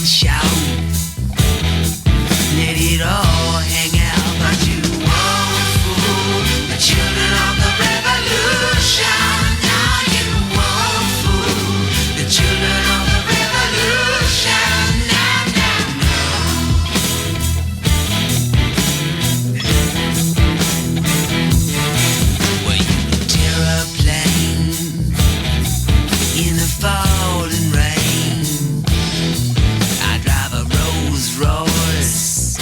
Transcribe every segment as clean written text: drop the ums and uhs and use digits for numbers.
and shout. Let it all hang out, but you won't fool the children of the revolution. Now you won't fool the children of the revolution. Now, now, no. Well, you can tear a plane in the falling rain. I drive a Rolls Royce,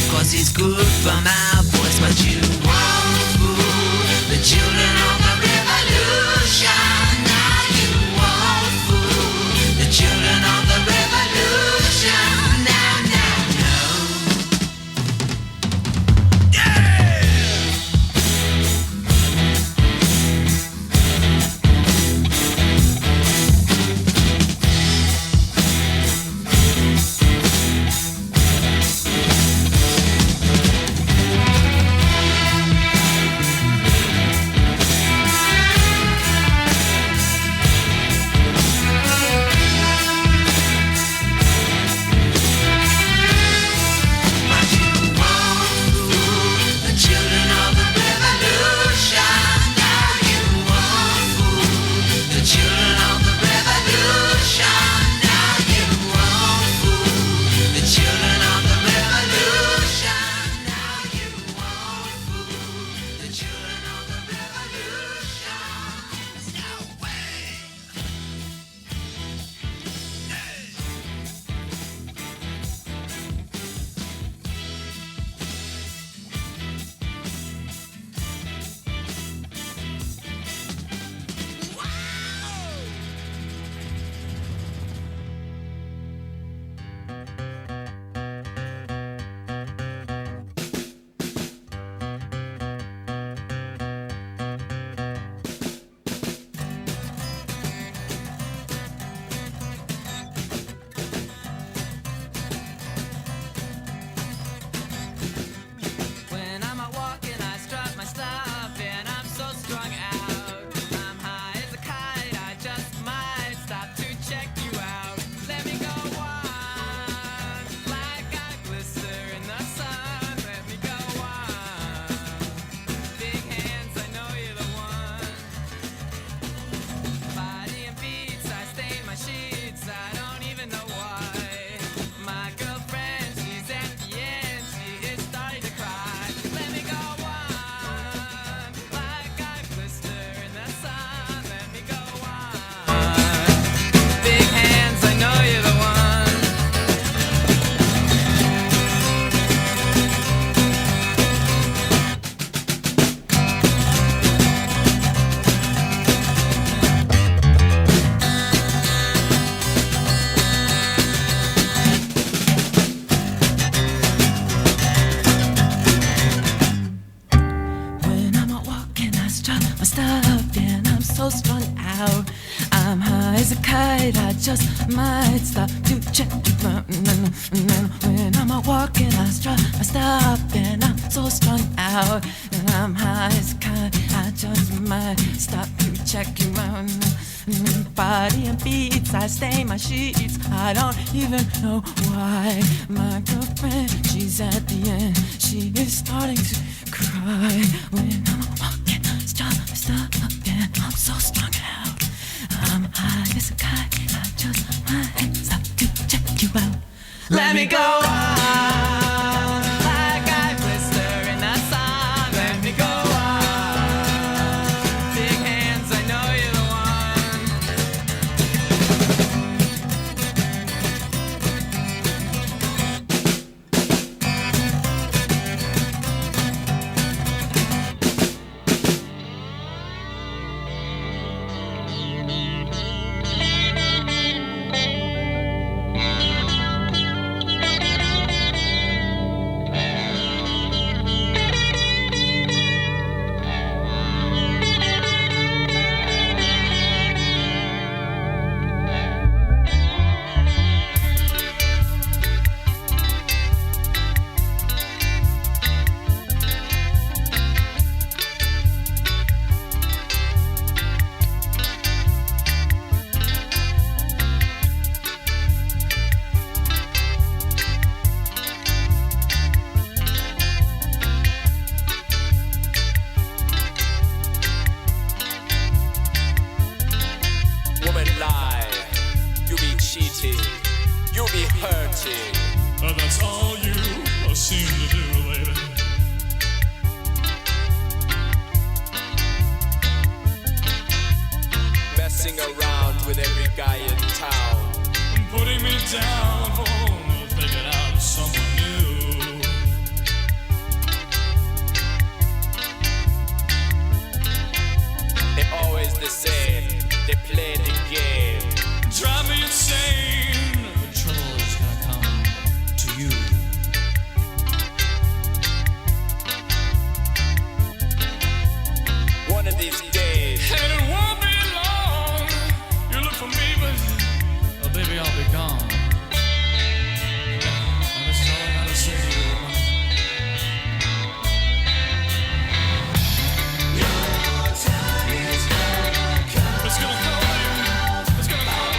'cause it's good for my voice. But you won't fool the children of the revolution. Now you won't fool the children of the revolution. Now, now, no. Yeah! But you won't fool the children of the revolution. Now you won't fool the children of the revolution. Now you won't fool the children of the revolution. Now you won't fool the children of the revolution. No way. When I'm out walking, I strut my stuff, and I'm so strung out. I'm high as a kite, I just might stop to check you out. Let me go on, like I glister in the sun. Let me go on. Big hands, I know you're the one. Body and beats, I stain my sheets, I don't even know why. My girlfriend, she's at the end, she is starting to cry. Let me go on, like I glister in the sun. Let me go on. Big hands, I know you're the one. When I'm out walking, I strut my stuff, and I'm so strung out. I'm high as a kite, I just might stop to check you out. When I'm out walking, I strut my stuff, and I'm so strung out. And I'm high as a kite, I just might stop to check you out. Body and beats, I stain my sheets, I don't even know why. My girlfriend, she's at the end, she is starting to cry. When I'm walking, stop, and I'm so strung out. I'm high as a kite, I just might stop to check you out. Let me go on, like I blister in the sun. Let me go on. Big hands, I know you're the one. cheating, you be hurting. That's all you seem to do, baby. Messing around with every guy in town, Putting me down for thinking out someone new. they always the same, they play the game. Drive me insane. The trouble is gonna come to you. One of these days, And it won't be long. You look for me, but oh, baby, I'll be gone. And this is all I gotta say to you, woman. It's gonna come, baby. It's gonna come.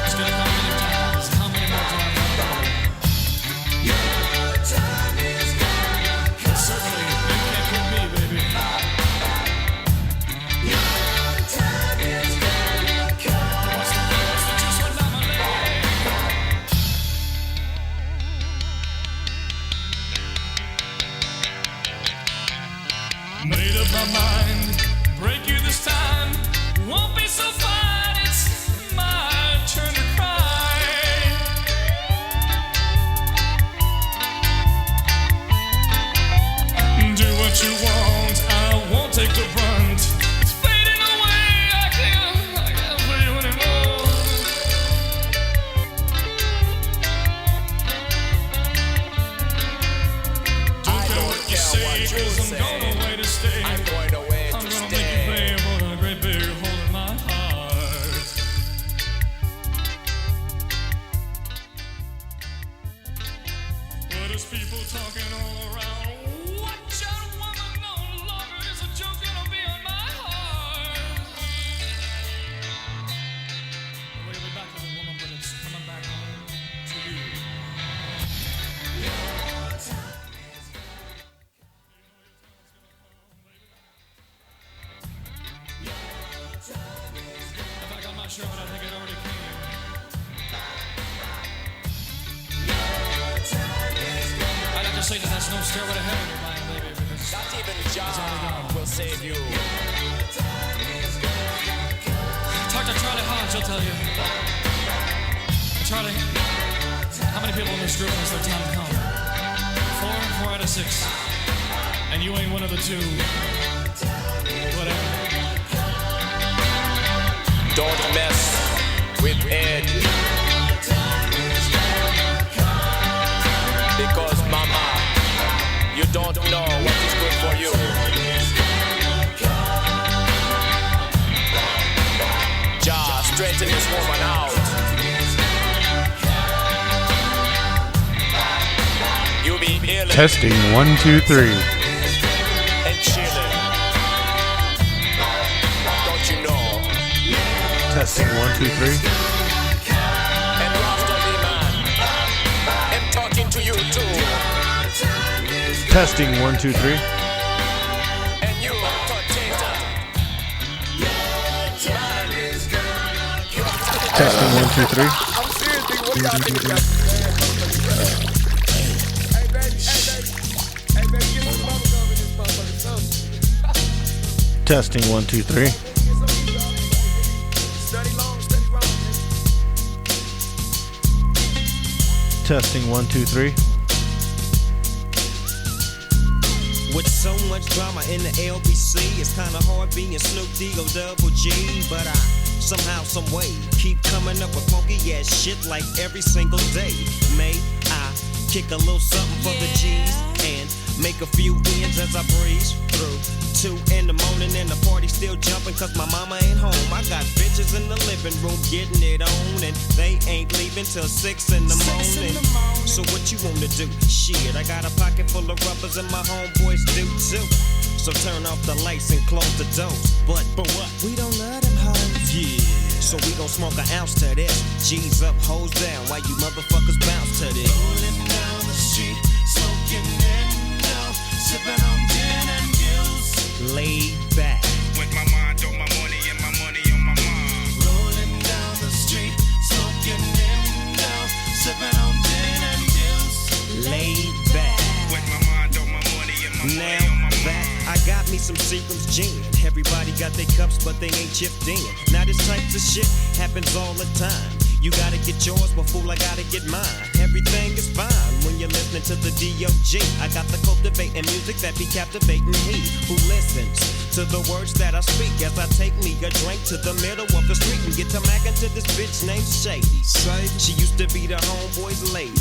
It's gonna come many times. How many more times? Certainly, you can't quit me, baby. What's the juice right down my leg? Made up my mind, break you this time. Won't be so fine, it's my turn to cry. Do what you want, I won't take the brunt. It's fading away, I can't feel you anymore. Don't care what you say, 'cause I'm going away to stay. I'm going away I'm to gonna make you stay. pay for the great big hole in my heart. But there's people talking all around. Watch out, woman, no longer is a joke gonna be on my heart. We're gonna be back to the woman, but it's coming back home to you. In fact, I'm not sure, but I think it already came. I'd have to say that that's no stairway to heaven in mine, baby, because Not even John will save you. talk to Charlie Hodge, he'll tell you. Charlie, how many people in this group has their time come? 4 out of 6. And you ain't one of the 2. Whatever. Don't mess with Ed, because mama, you don't know what is good for you. Just straighten this woman out. You be ill Testing 1, 2, 3. and chilling. Don't you know? Testing 1, 2, 3. And Rastafari man, I'm talking to you too. Testing 1, 2, 3. And you, potato. Testing 1, 2, 3. I'm serious, dude. What do y'all think about Hey, baby, get some bubblegum in this motherfucker. Testing 1, 2, 3. Study long, study wrong. Testing 1, 2, 3. With so much drama in the LBC, it's kinda hard being Snoop D-O double G, but I somehow, some way keep coming up with funky ass shit like every single day. May I kick a little something for the G's and make a few ends as I breeze through 2 in the morning and the party still jumping cause my mama ain't home. I got bitches in the living room getting it on and they ain't leaving till 6 in the morning. So what you wanna do? Shit, I got a pocket full of rubbers and my homeboys do too. So turn off the lights and close the doors. But what? We don't love them hoes. Yeah. So we gon' smoke an ounce to this. G's up, hoes down. While you motherfuckers bounce to this. Rolling down the street, smoking endo, sipping on gin and juice. Laid back. With my mind on my money and my got their cups, but they ain't chipped in. Now this type of shit happens all the time. You gotta get yours, but fool, I gotta get mine. Everything is fine when you're listening to the D.O.G. I got the cultivating music that be captivating he who listens to the words that I speak as I take me a drink to the middle of the street and get to mackin' to this bitch named Shady. She used to be the homeboy's lady.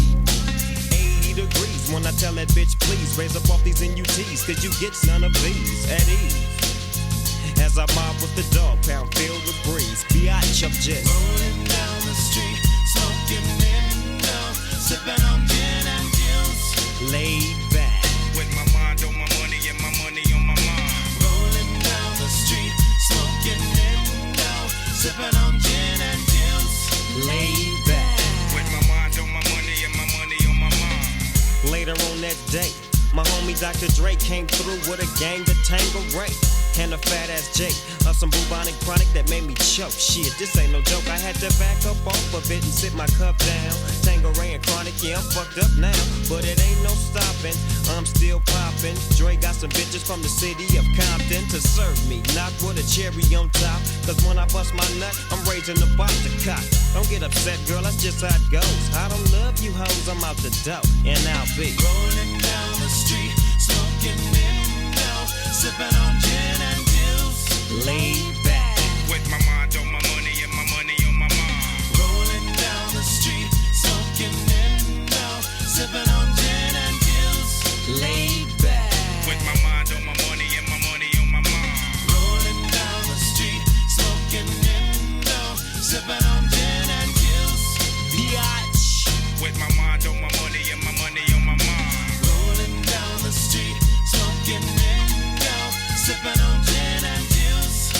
80 degrees when I tell that bitch, please raise up off these NUTs, cause you get none of these at ease. As I mob with the dog pound, feel the breeze. Biatch, I'm just rolling down the street, smoking Indo, sipping on gin and juice. Laid back, with my mind on my money and my money on my mind. Rolling down the street, smoking Indo, sipping on gin and juice. Laid back, with my mind on my money and my money on my mind. Later on that day, my homie Dr. Dre came through with a gang to Tangeray. And a fat ass Jake of some bubonic chronic that made me choke. Shit, this ain't no joke. I had to back up off of it and sit my cup down. Tangeray and chronic, yeah, I'm fucked up now, but it ain't no stopping. I'm still popping. Dre got some bitches from the city of Compton to serve me, not with a cherry on top. Cause when I bust my nut, I'm raising the bar to cock. Don't get upset, girl, that's just how it goes. I don't love you hoes, I'm out the dough, and I'll be rolling down the street, smoking Indo, sipping on gin and juice. Laid back, with my mind on my money and my money on my mind. Rolling down the street, smoking Indo, sipping on gin and juice. Laid back, with my mind on my money and my money on my mind. Rolling down the street, smoking Indo, sipping on gin and juice. Biatch, with my mind on my money and my money on my mind. Rolling down the street, smoking Indo, sipping on gin and juice.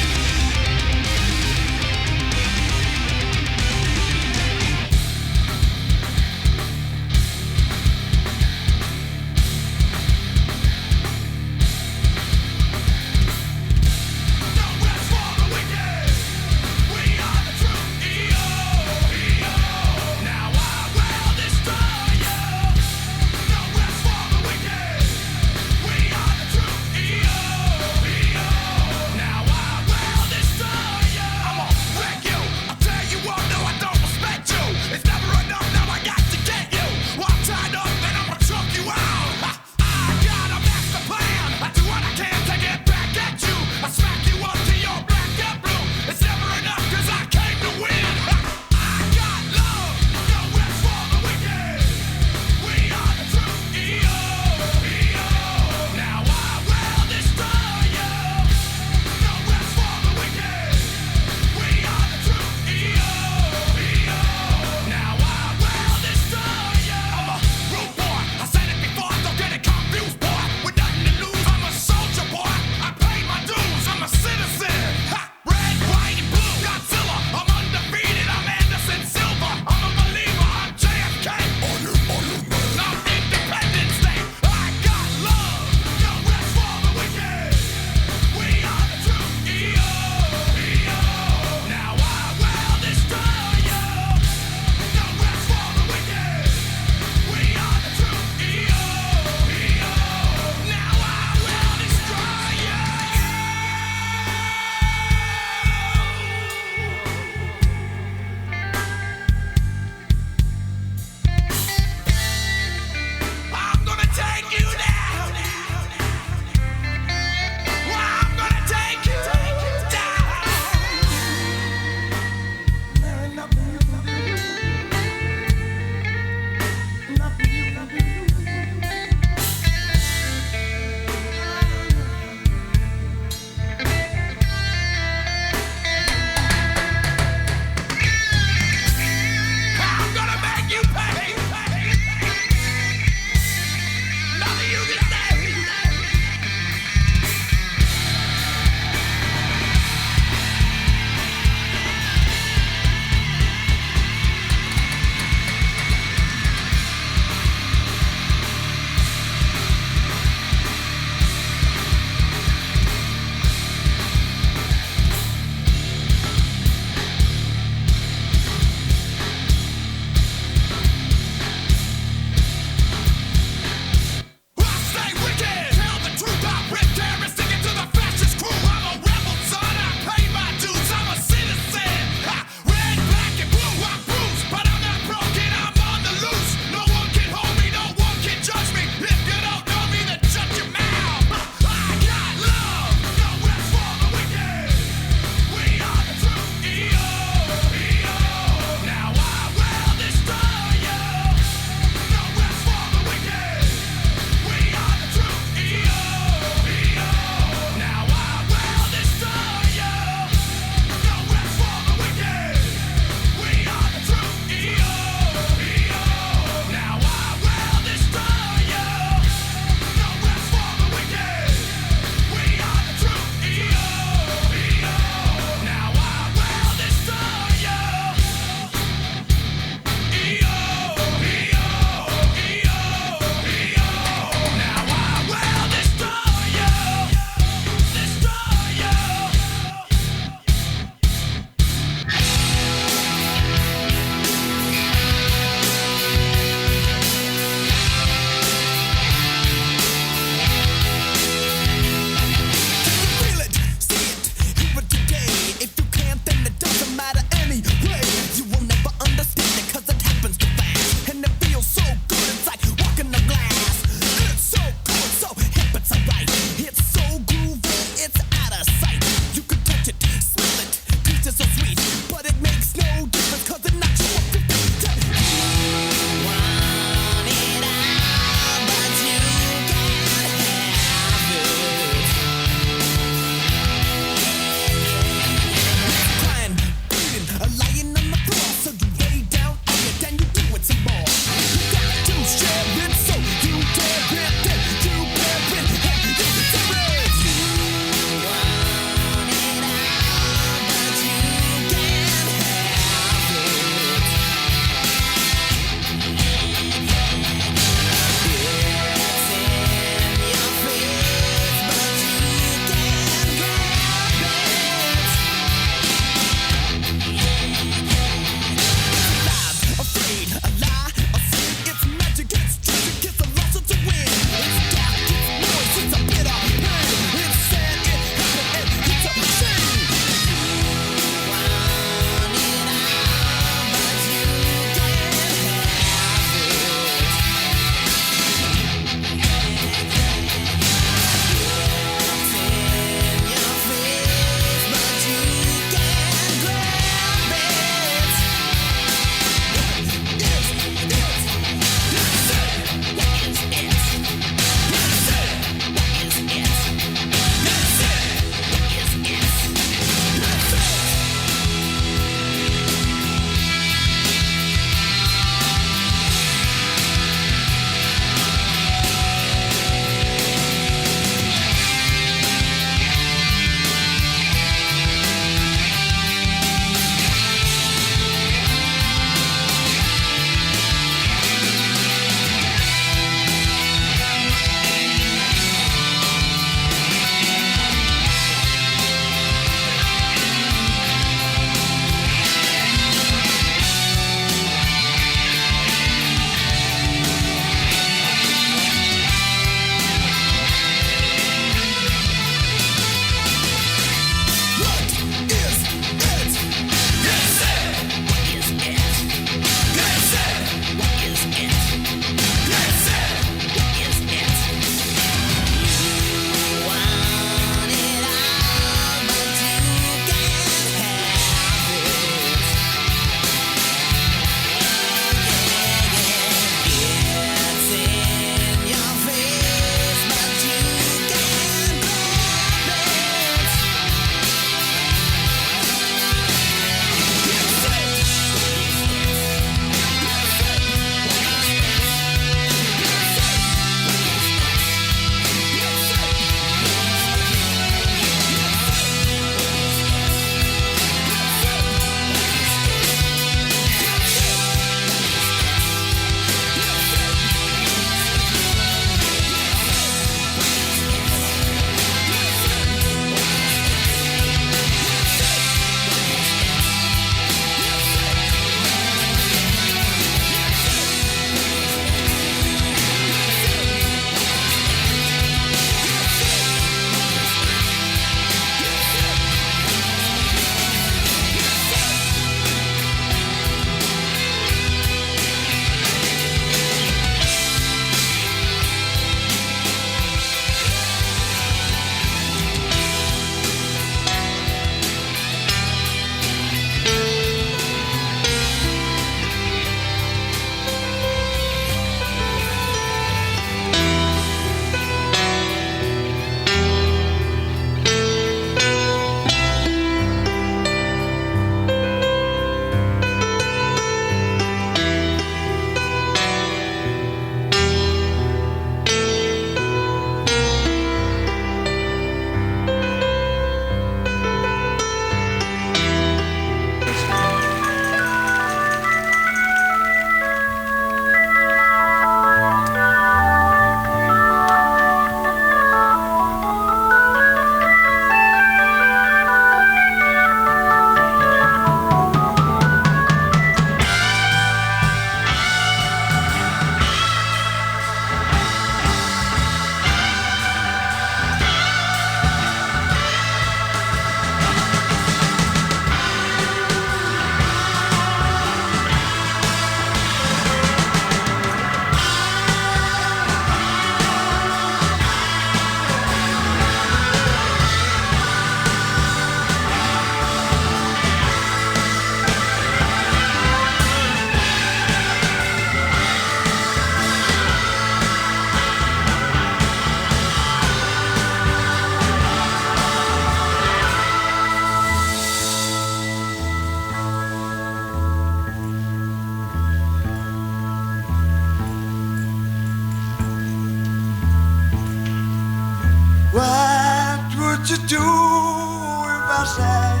would you do if I sang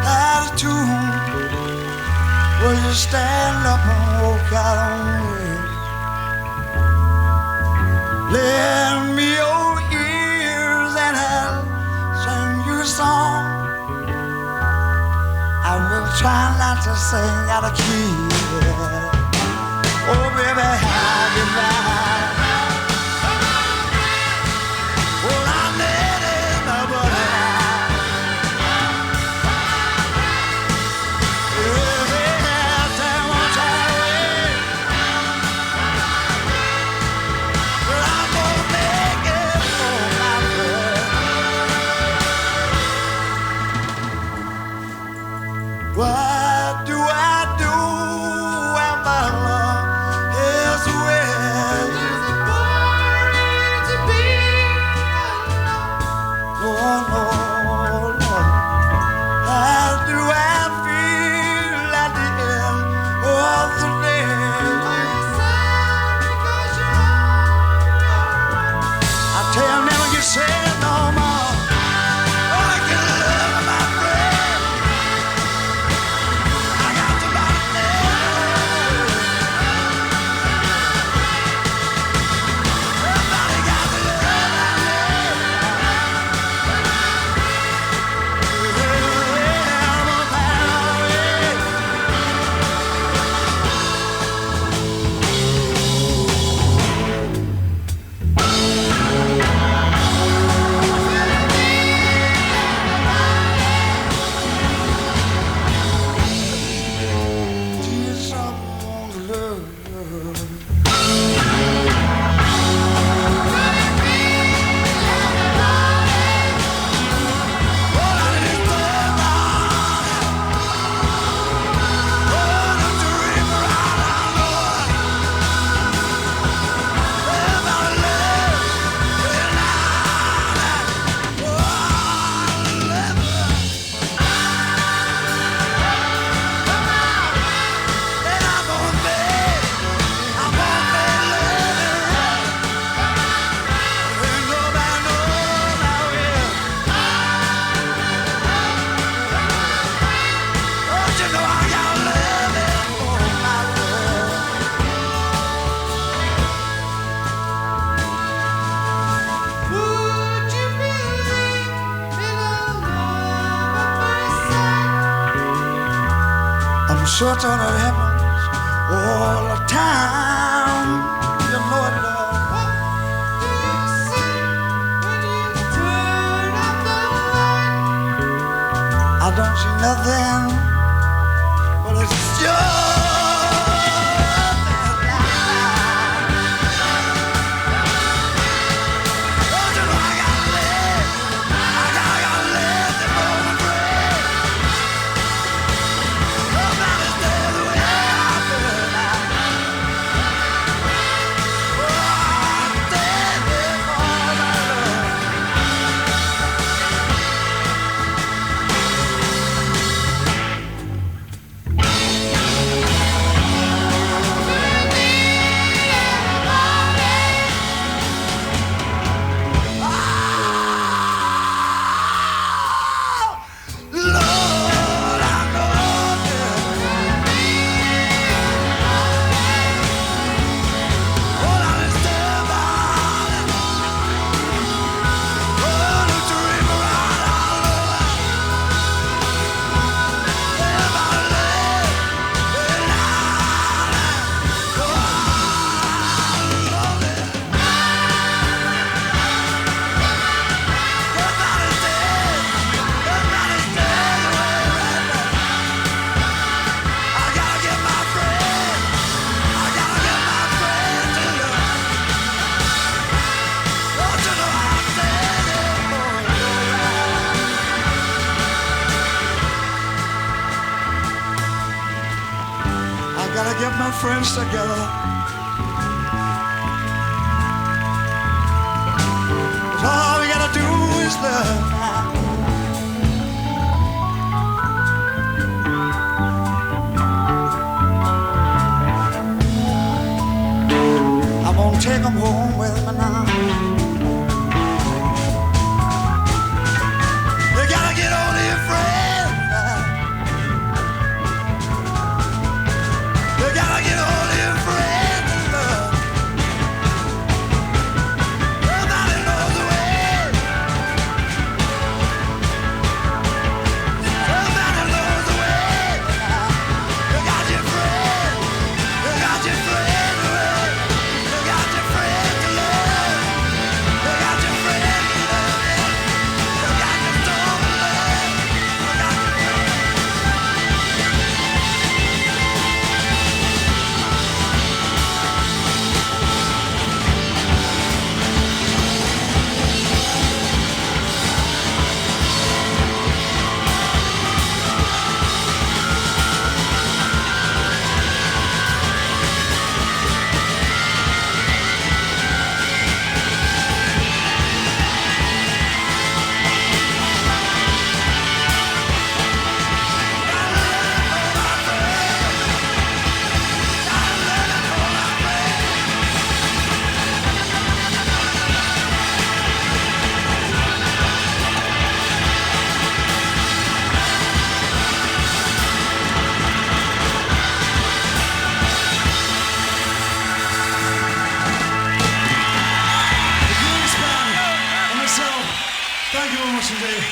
out of tune? Will you stand up and walk out on me? Lend me your ears and I'll sing you a song. I will try not to sing out of key. Oh, baby, how goodbye. Well, I need it, my buddy. What do I do when my love is away? Is it boring to be alone? Oh, no, no. How do I feel at the end of the day? Are you sad because you're I tell you, never get sad no more. Oh, I can love my friend. I got to love Everybody got to love Such on the heavens all the time, you know it, love. What do you see when you turn up the light? I don't see nothing, but it's just get my friends together. 'Cause all we gotta do is love now. I'm gonna take them home with me now. so much indeed.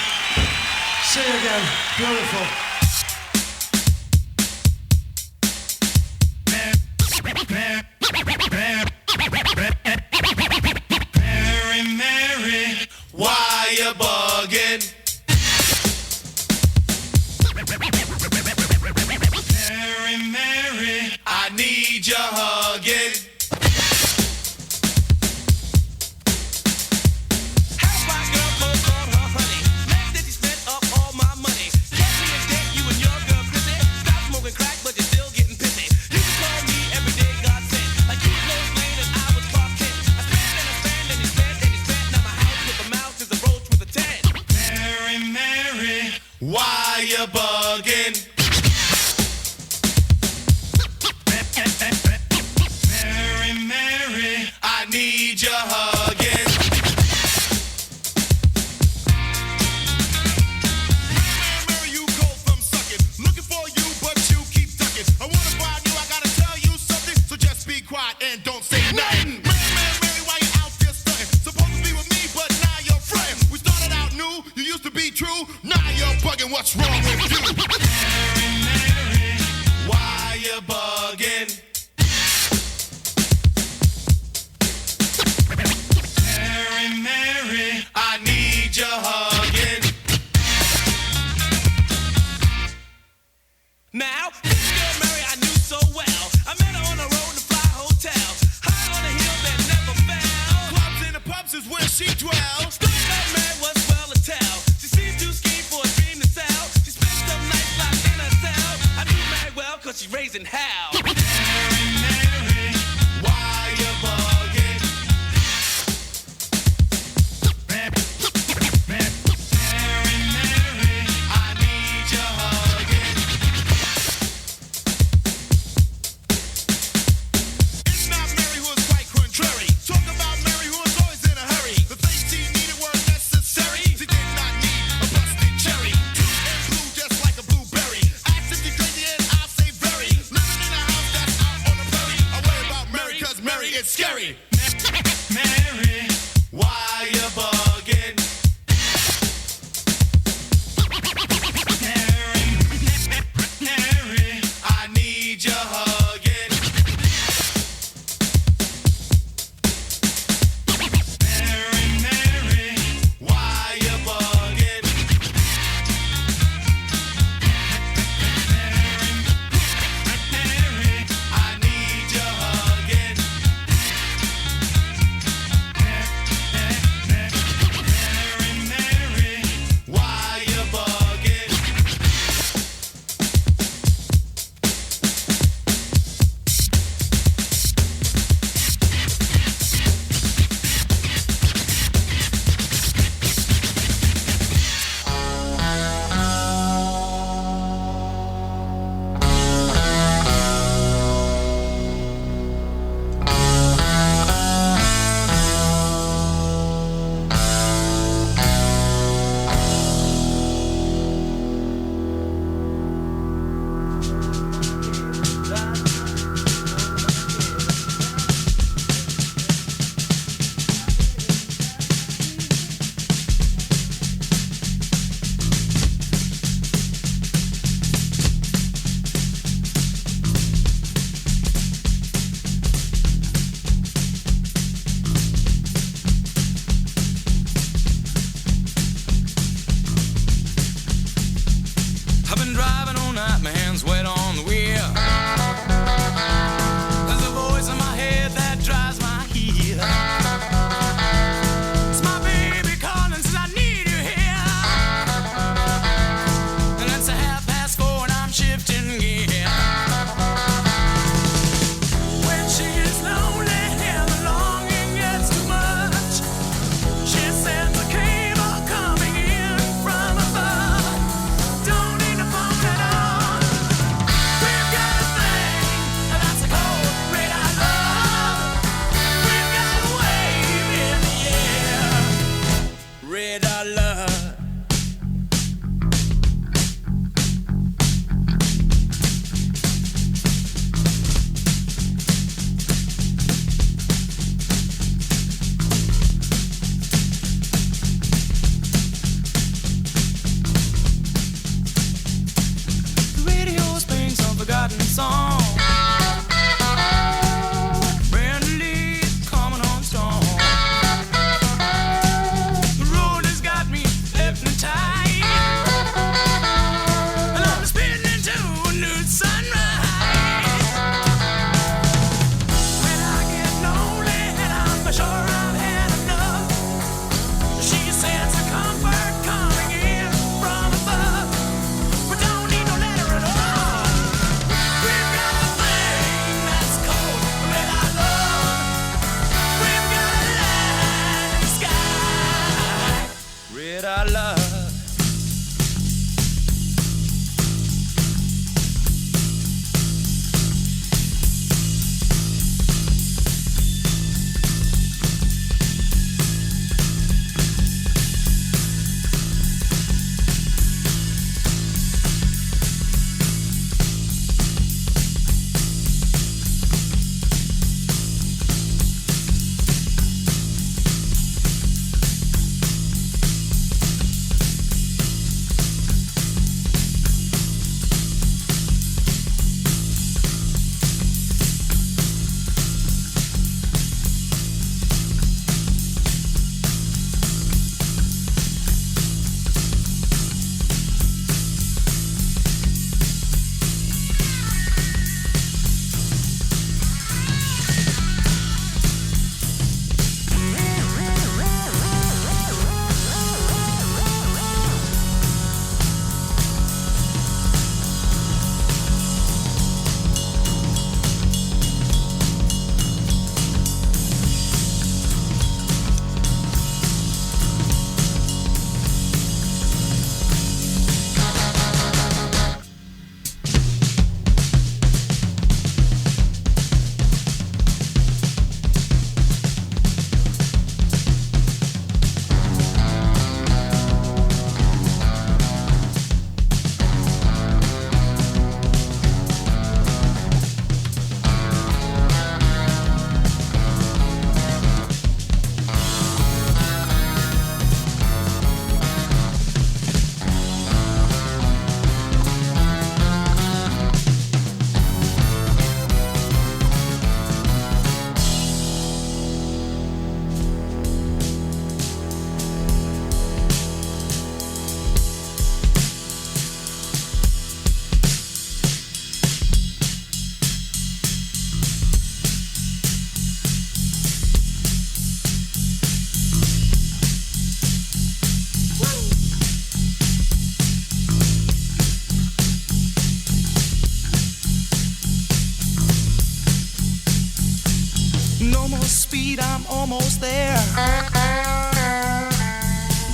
See you again. Beautiful. Mary, Mary, why you bugging? Mary, Mary, I need your hugging. Why you bugging? Mary, Mary, I need your hugging. Mary, you go from sucking. Looking for you, but you keep ducking. I wanna find you, I gotta tell you something. So just be quiet and don't say nothing. Mary, why you out there stunting? Supposed to be with me, but now you're fronting. We started out new, you used to be true. Now you're bugging, what's wrong with you? Mary, Mary, why you bugging? Mary, Mary, I need your hugging. Now, this girl Mary I knew so well. I met her on the road to fly hotels. High on a hill that never fell. Clubs and the pubs is where she dwells. Story about Mary was well to tell. She seemed too scheme for a dream to sell. She spent some nights locked in a cell. I knew Mary well cause she's raising hell. Mary, Mary, why you bugging? Mary, Mary, I need your hugging. It's not Mary who is quite contrary. Talk about Mary who is always in a hurry. The things she needed were necessary. She did not need a busted cherry. Cute and blue just like a blueberry. Ask if you're crazy and I'll say very. Living in a house that's out on the prairie. I worry about Mary cause Mary is scary. Mary, why you bugging? Mary, I need your hugging. Mary, why you bugging? Mary, I need your hugging. Mary, why you bugging? I've been driving all night, my hands wet on the wheel. There's a voice in my head that drives my heel. It's my baby calling, says I need you here. And it's 4:30 and I'm shifting gear. When she is lonely and the longing gets too much, she sends a cable coming in from above. Don't need to phone at all. love. Speed, I'm almost there.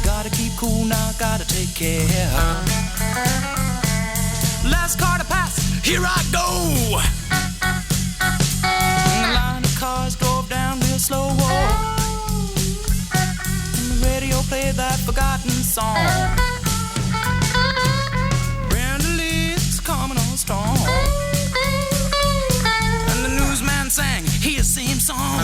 Gotta keep cool now, gotta take care. Last car to pass, here I go. And the line of cars drove down real slow. And the radio played that forgotten song. Brenda Lee's coming on strong. And the newsman sang his same song.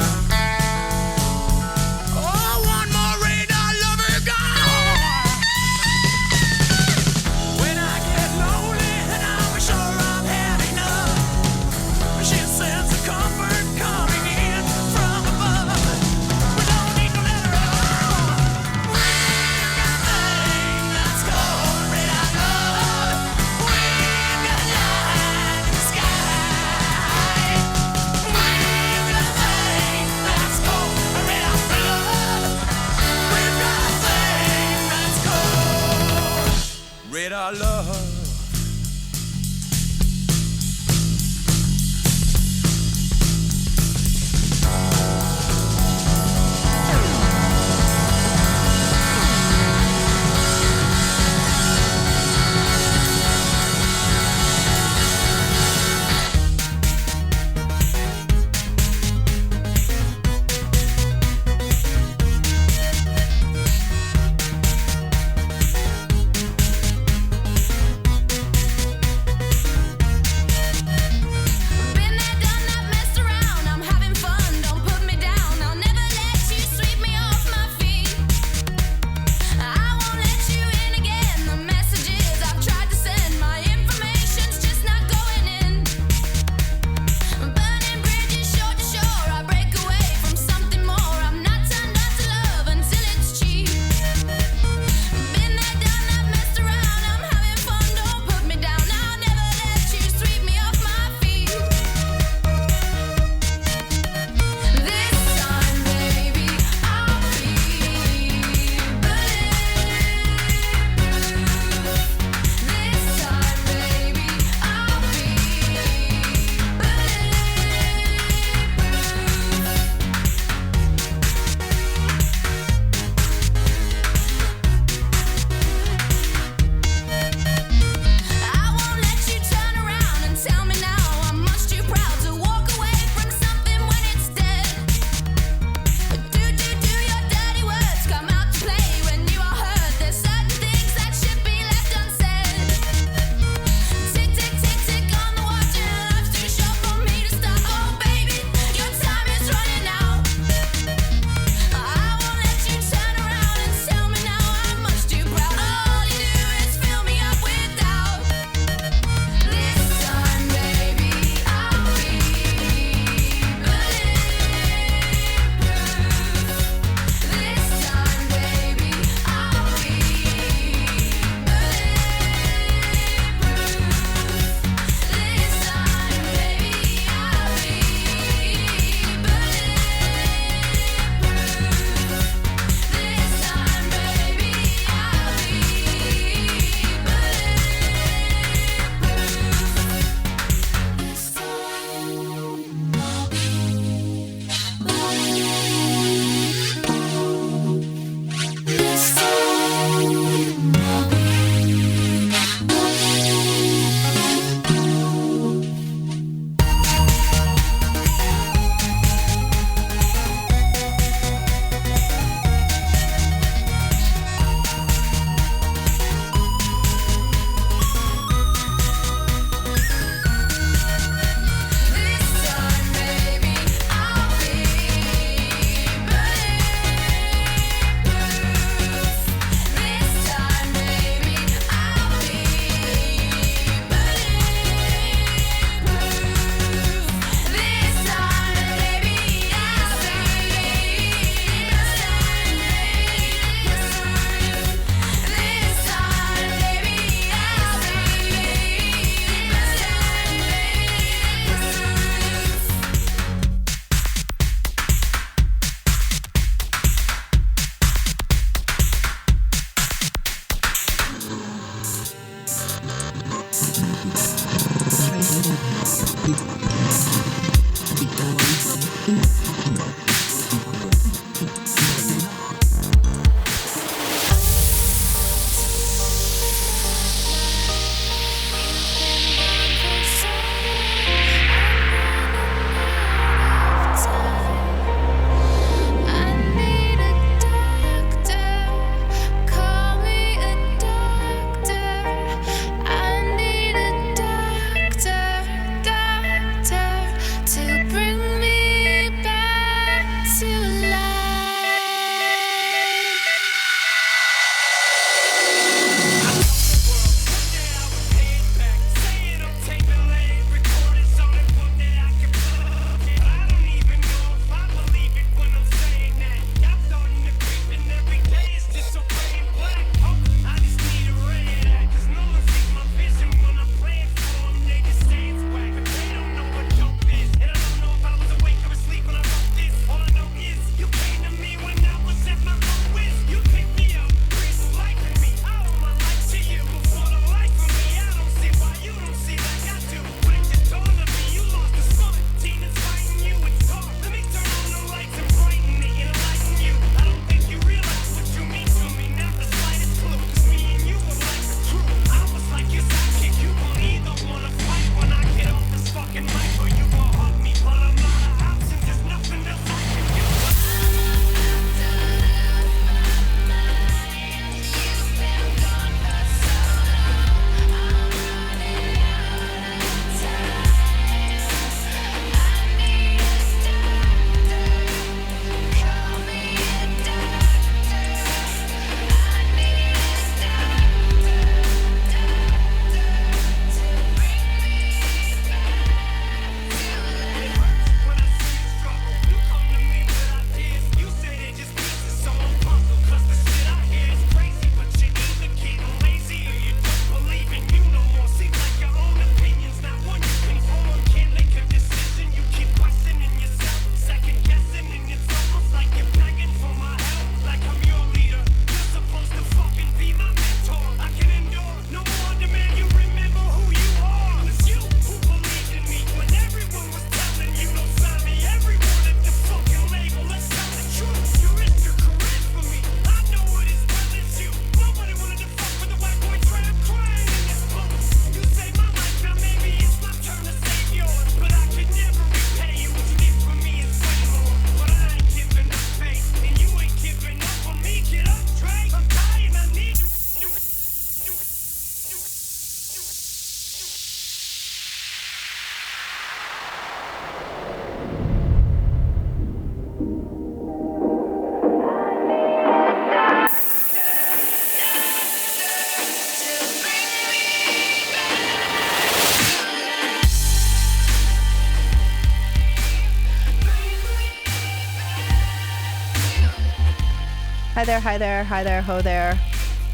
Hi there, hi there, hi there, ho there.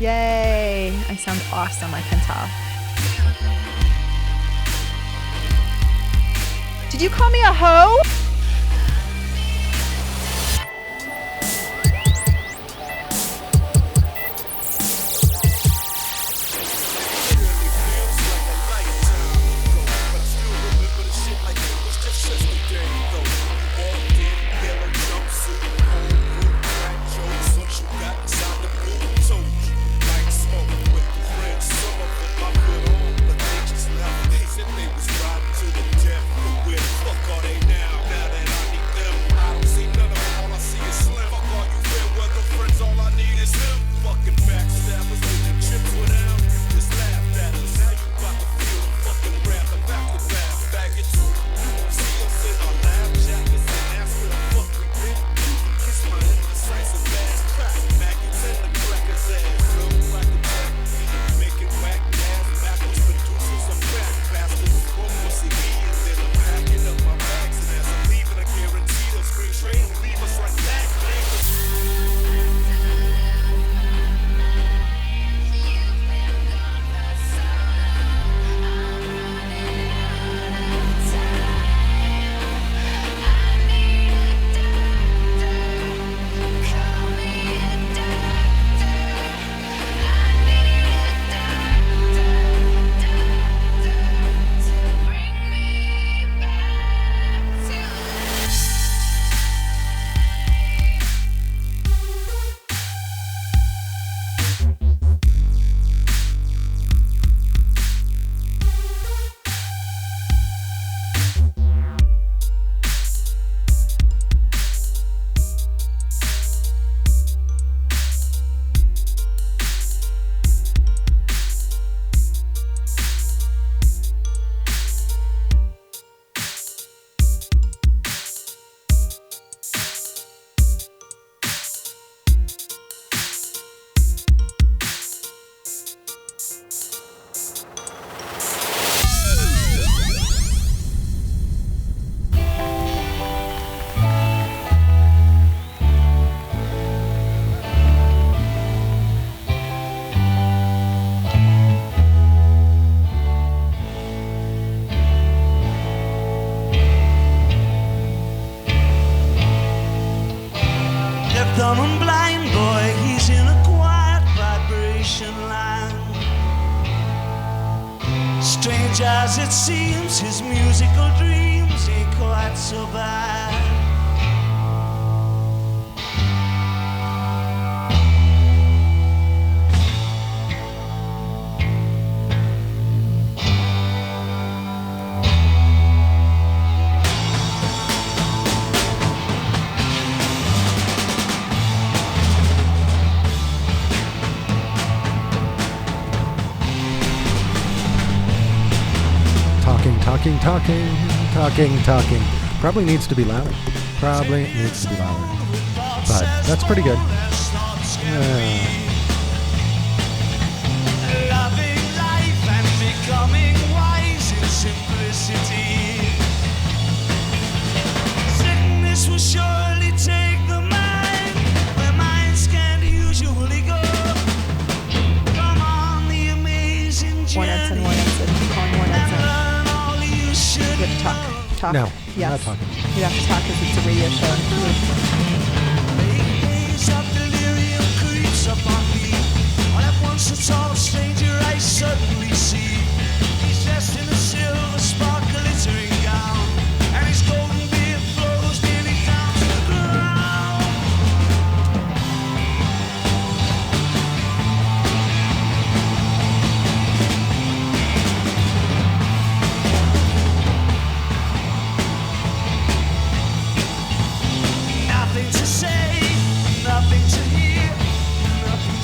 Yay! I sound awesome, I can tell. Did you call me a hoe? Dumb and blind boy, he's in a quiet vibration line. Strange as it seems, his musical dreams ain't quite so bad. Talking. Probably needs to be louder. But that's pretty good. Loving life and becoming wise in simplicity. Sickness will surely take the mind where minds can't usually go. Come on, the amazing journey. One Edson. You have to talk. No, yes. I'm not talking. You have to talk because it's a radio show. Days of delirium creeps upon me. All at once a tall stranger I suddenly see. He's dressed in a silver spark glittering gown, and his golden beard flows nearly down to the ground. Nothing to say, nothing to hear, nothing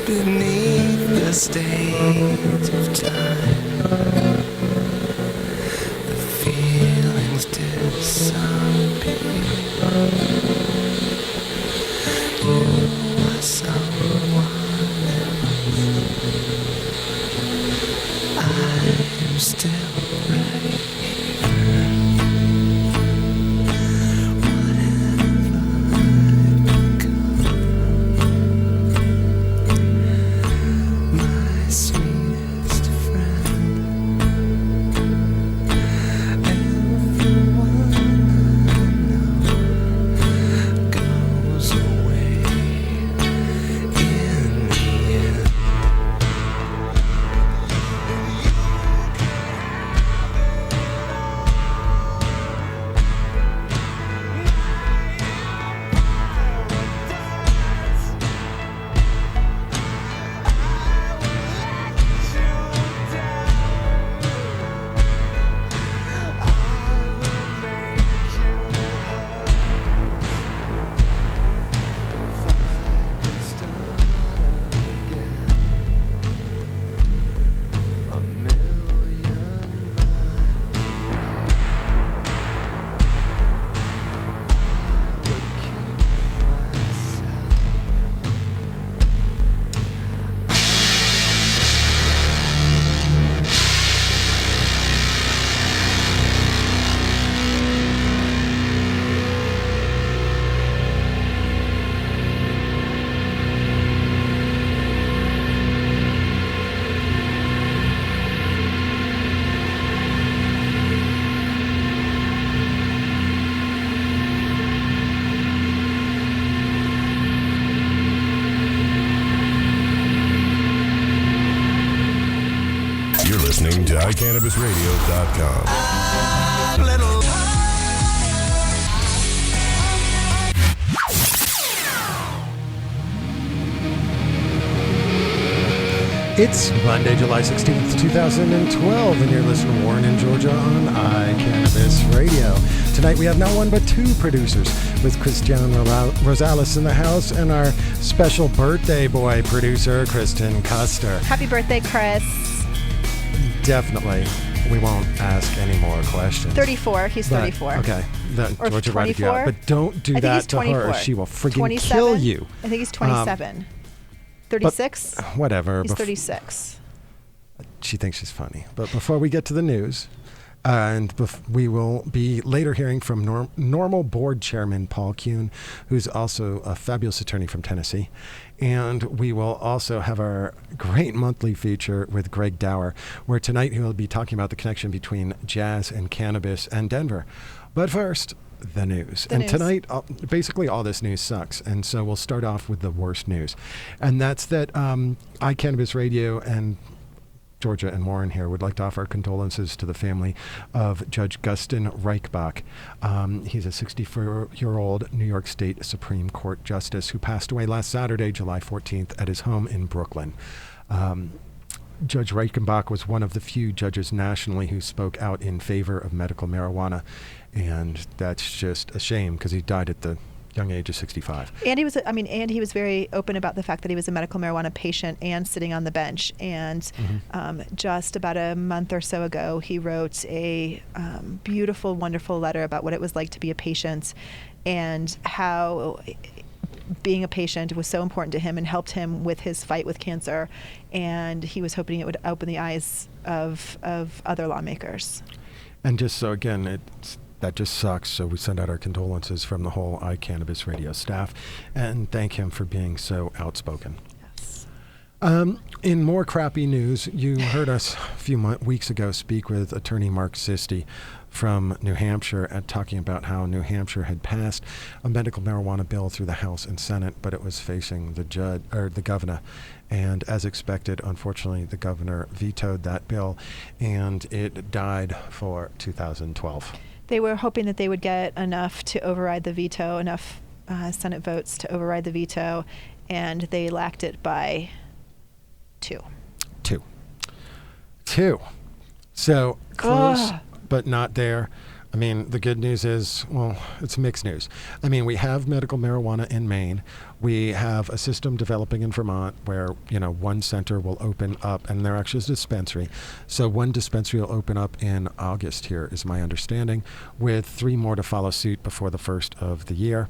Beneath the state of time, the feelings disappear. You are someone else. I am still right here. Listening to iCannabisRadio.com. It's Monday, July 16th, 2012, and you're listening to Warren in Georgia on iCannabis Radio. Tonight we have not one but two producers, with Christian Rosales in the house and our special birthday boy producer, Kristen Custer. Happy birthday, Chris. Definitely. We won't ask any more questions. 34. He's 34. Okay. Or Georgia 24? Right, but don't do that to her. She will freaking kill you. I think he's 27. 36? Whatever. He's 36. She thinks she's funny. But before we get to the news, we will be later hearing from Normal Board Chairman Paul Kuhn, who's also a fabulous attorney from Tennessee. And we will also have our great monthly feature with Greg Dower, where tonight he will be talking about the connection between jazz and cannabis and Denver. But first, the news. Tonight, basically all this news sucks. And so we'll start off with the worst news. And that's that iCannabis Radio and Georgia and Warren here would like to offer condolences to the family of Judge Gustin Reichbach. He's a 64-year-old New York State Supreme Court justice who passed away last Saturday, July 14th, at his home in Brooklyn. Judge Reichenbach was one of the few judges nationally who spoke out in favor of medical marijuana, and that's just a shame because he died at the young age of 65. And he was very open about the fact that he was a medical marijuana patient and sitting on the bench. And just about a month or so ago, he wrote a beautiful, wonderful letter about what it was like to be a patient and how being a patient was so important to him and helped him with his fight with cancer. And he was hoping it would open the eyes of other lawmakers. And just so, again, that just sucks. So we send out our condolences from the whole iCannabis Radio staff and thank him for being so outspoken. Yes. In more crappy news, you heard us a few weeks ago speak with attorney Mark Sisti from New Hampshire and talking about how New Hampshire had passed a medical marijuana bill through the House and Senate, but it was facing the governor. And as expected, unfortunately, the governor vetoed that bill, and it died for 2012. They were hoping that they would get enough to override the veto, enough Senate votes to override the veto, and they lacked it by two. So close, but not there. I mean, the good news is, well, it's mixed news. I mean, we have medical marijuana in Maine. We have a system developing in Vermont where, one center will open up, and there actually is a dispensary. So one dispensary will open up in August here, is my understanding, with 3 more to follow suit before the first of the year.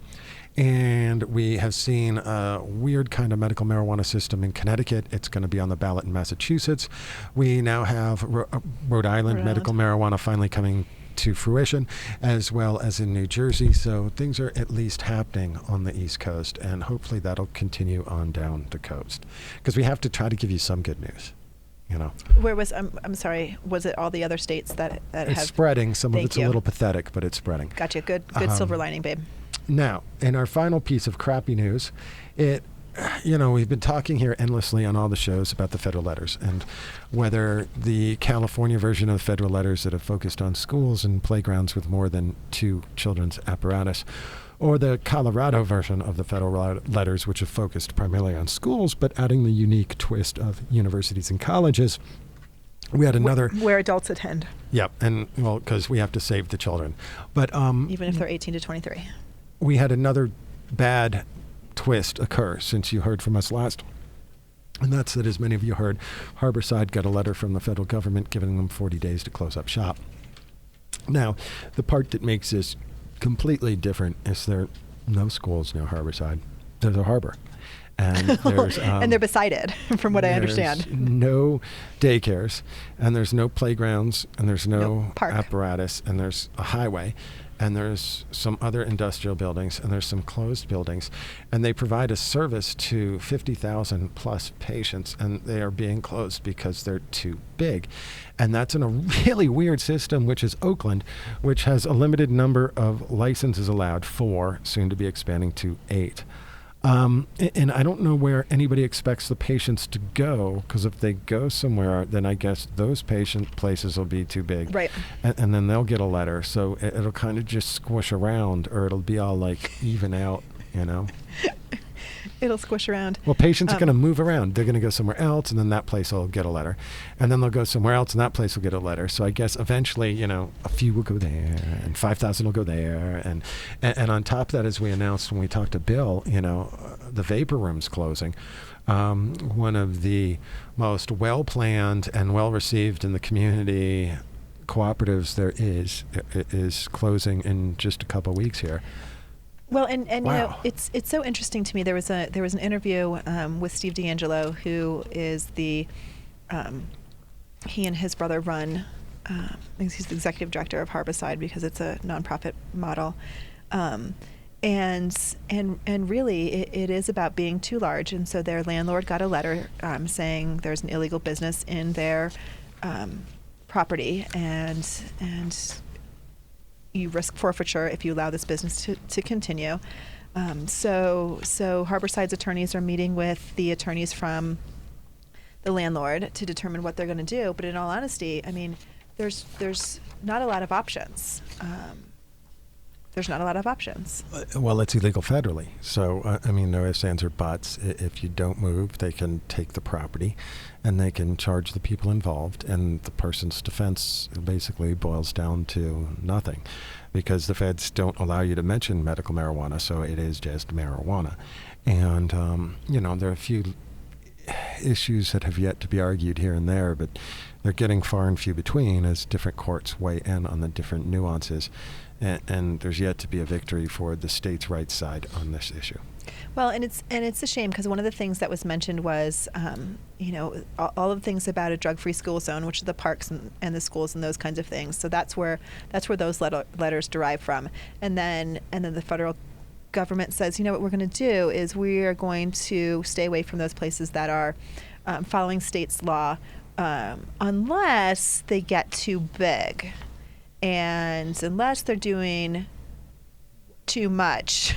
And we have seen a weird kind of medical marijuana system in Connecticut. It's going to be on the ballot in Massachusetts. We now have Rhode Island medical marijuana finally coming to fruition, as well as in New Jersey. So things are at least happening on the East Coast, and hopefully that'll continue on down the coast, because we have to try to give you some good news. Where was I'm sorry, was it all the other states that it's have spreading? Some of it's you. a little pathetic, but it's spreading. Gotcha. Good silver lining, babe. Now, in our final piece of crappy news, we've been talking here endlessly on all the shows about the federal letters, and whether the California version of the federal letters that have focused on schools and playgrounds with more than 2 children's apparatus, or the Colorado version of the federal letters, which have focused primarily on schools, but adding the unique twist of universities and colleges. We had another... Where adults attend. Yep, and, because we have to save the children. But even if they're 18 to 23. We had another bad twist occur since you heard from us last. And that's that, as many of you heard, Harborside got a letter from the federal government giving them 40 days to close up shop. Now, the part that makes this completely different is there are no schools near Harborside. There's a harbor. And there's and they're beside it, from what I understand. No daycares, and there's no playgrounds, and there's no apparatus, and there's a highway, and there's some other industrial buildings, and there's some closed buildings, and they provide a service to 50,000 plus patients, and they are being closed because they're too big. And that's in a really weird system, which is Oakland, which has a limited number of licenses allowed, 4, soon to be expanding to 8. And I don't know where anybody expects the patients to go, because if they go somewhere, then I guess those patient places will be too big. Right. And then they'll get a letter. So it'll kind of just squish around, or it'll be all like even out, It'll squish around. Well, patients are going to move around. They're going to go somewhere else, and then that place will get a letter. And then they'll go somewhere else, and that place will get a letter. So I guess eventually, a few will go there, and 5,000 will go there. And on top of that, as we announced when we talked to Bill, the vapor room's closing. One of the most well-planned and well-received in the community cooperatives there is closing in just a couple of weeks here. Well, and wow. It's so interesting to me. There was an interview with Steve D'Angelo, who is he and his brother run. He's the executive director of Harborside because it's a nonprofit model, and really it is about being too large. And so their landlord got a letter saying there's an illegal business in their property, and you risk forfeiture if you allow this business to continue. So Harborside's attorneys are meeting with the attorneys from the landlord to determine what they're going to do. But in all honesty, I mean, there's not a lot of options. There's not a lot of options. Well, it's illegal federally. So, no ifs, ands, or buts. If you don't move, they can take the property and they can charge the people involved. And the person's defense basically boils down to nothing, because the feds don't allow you to mention medical marijuana. So it is just marijuana. And, there are a few issues that have yet to be argued here and there, but they're getting far and few between as different courts weigh in on the different nuances. And there's yet to be a victory for the state's rights side on this issue. Well, and it's a shame, because one of the things that was mentioned was, all of the things about a drug-free school zone, which are the parks and the schools and those kinds of things. So that's where those letters derive from. And then the federal government says, what we're going to do is we are going to stay away from those places that are following state's law, unless they get too big. And unless they're doing too much,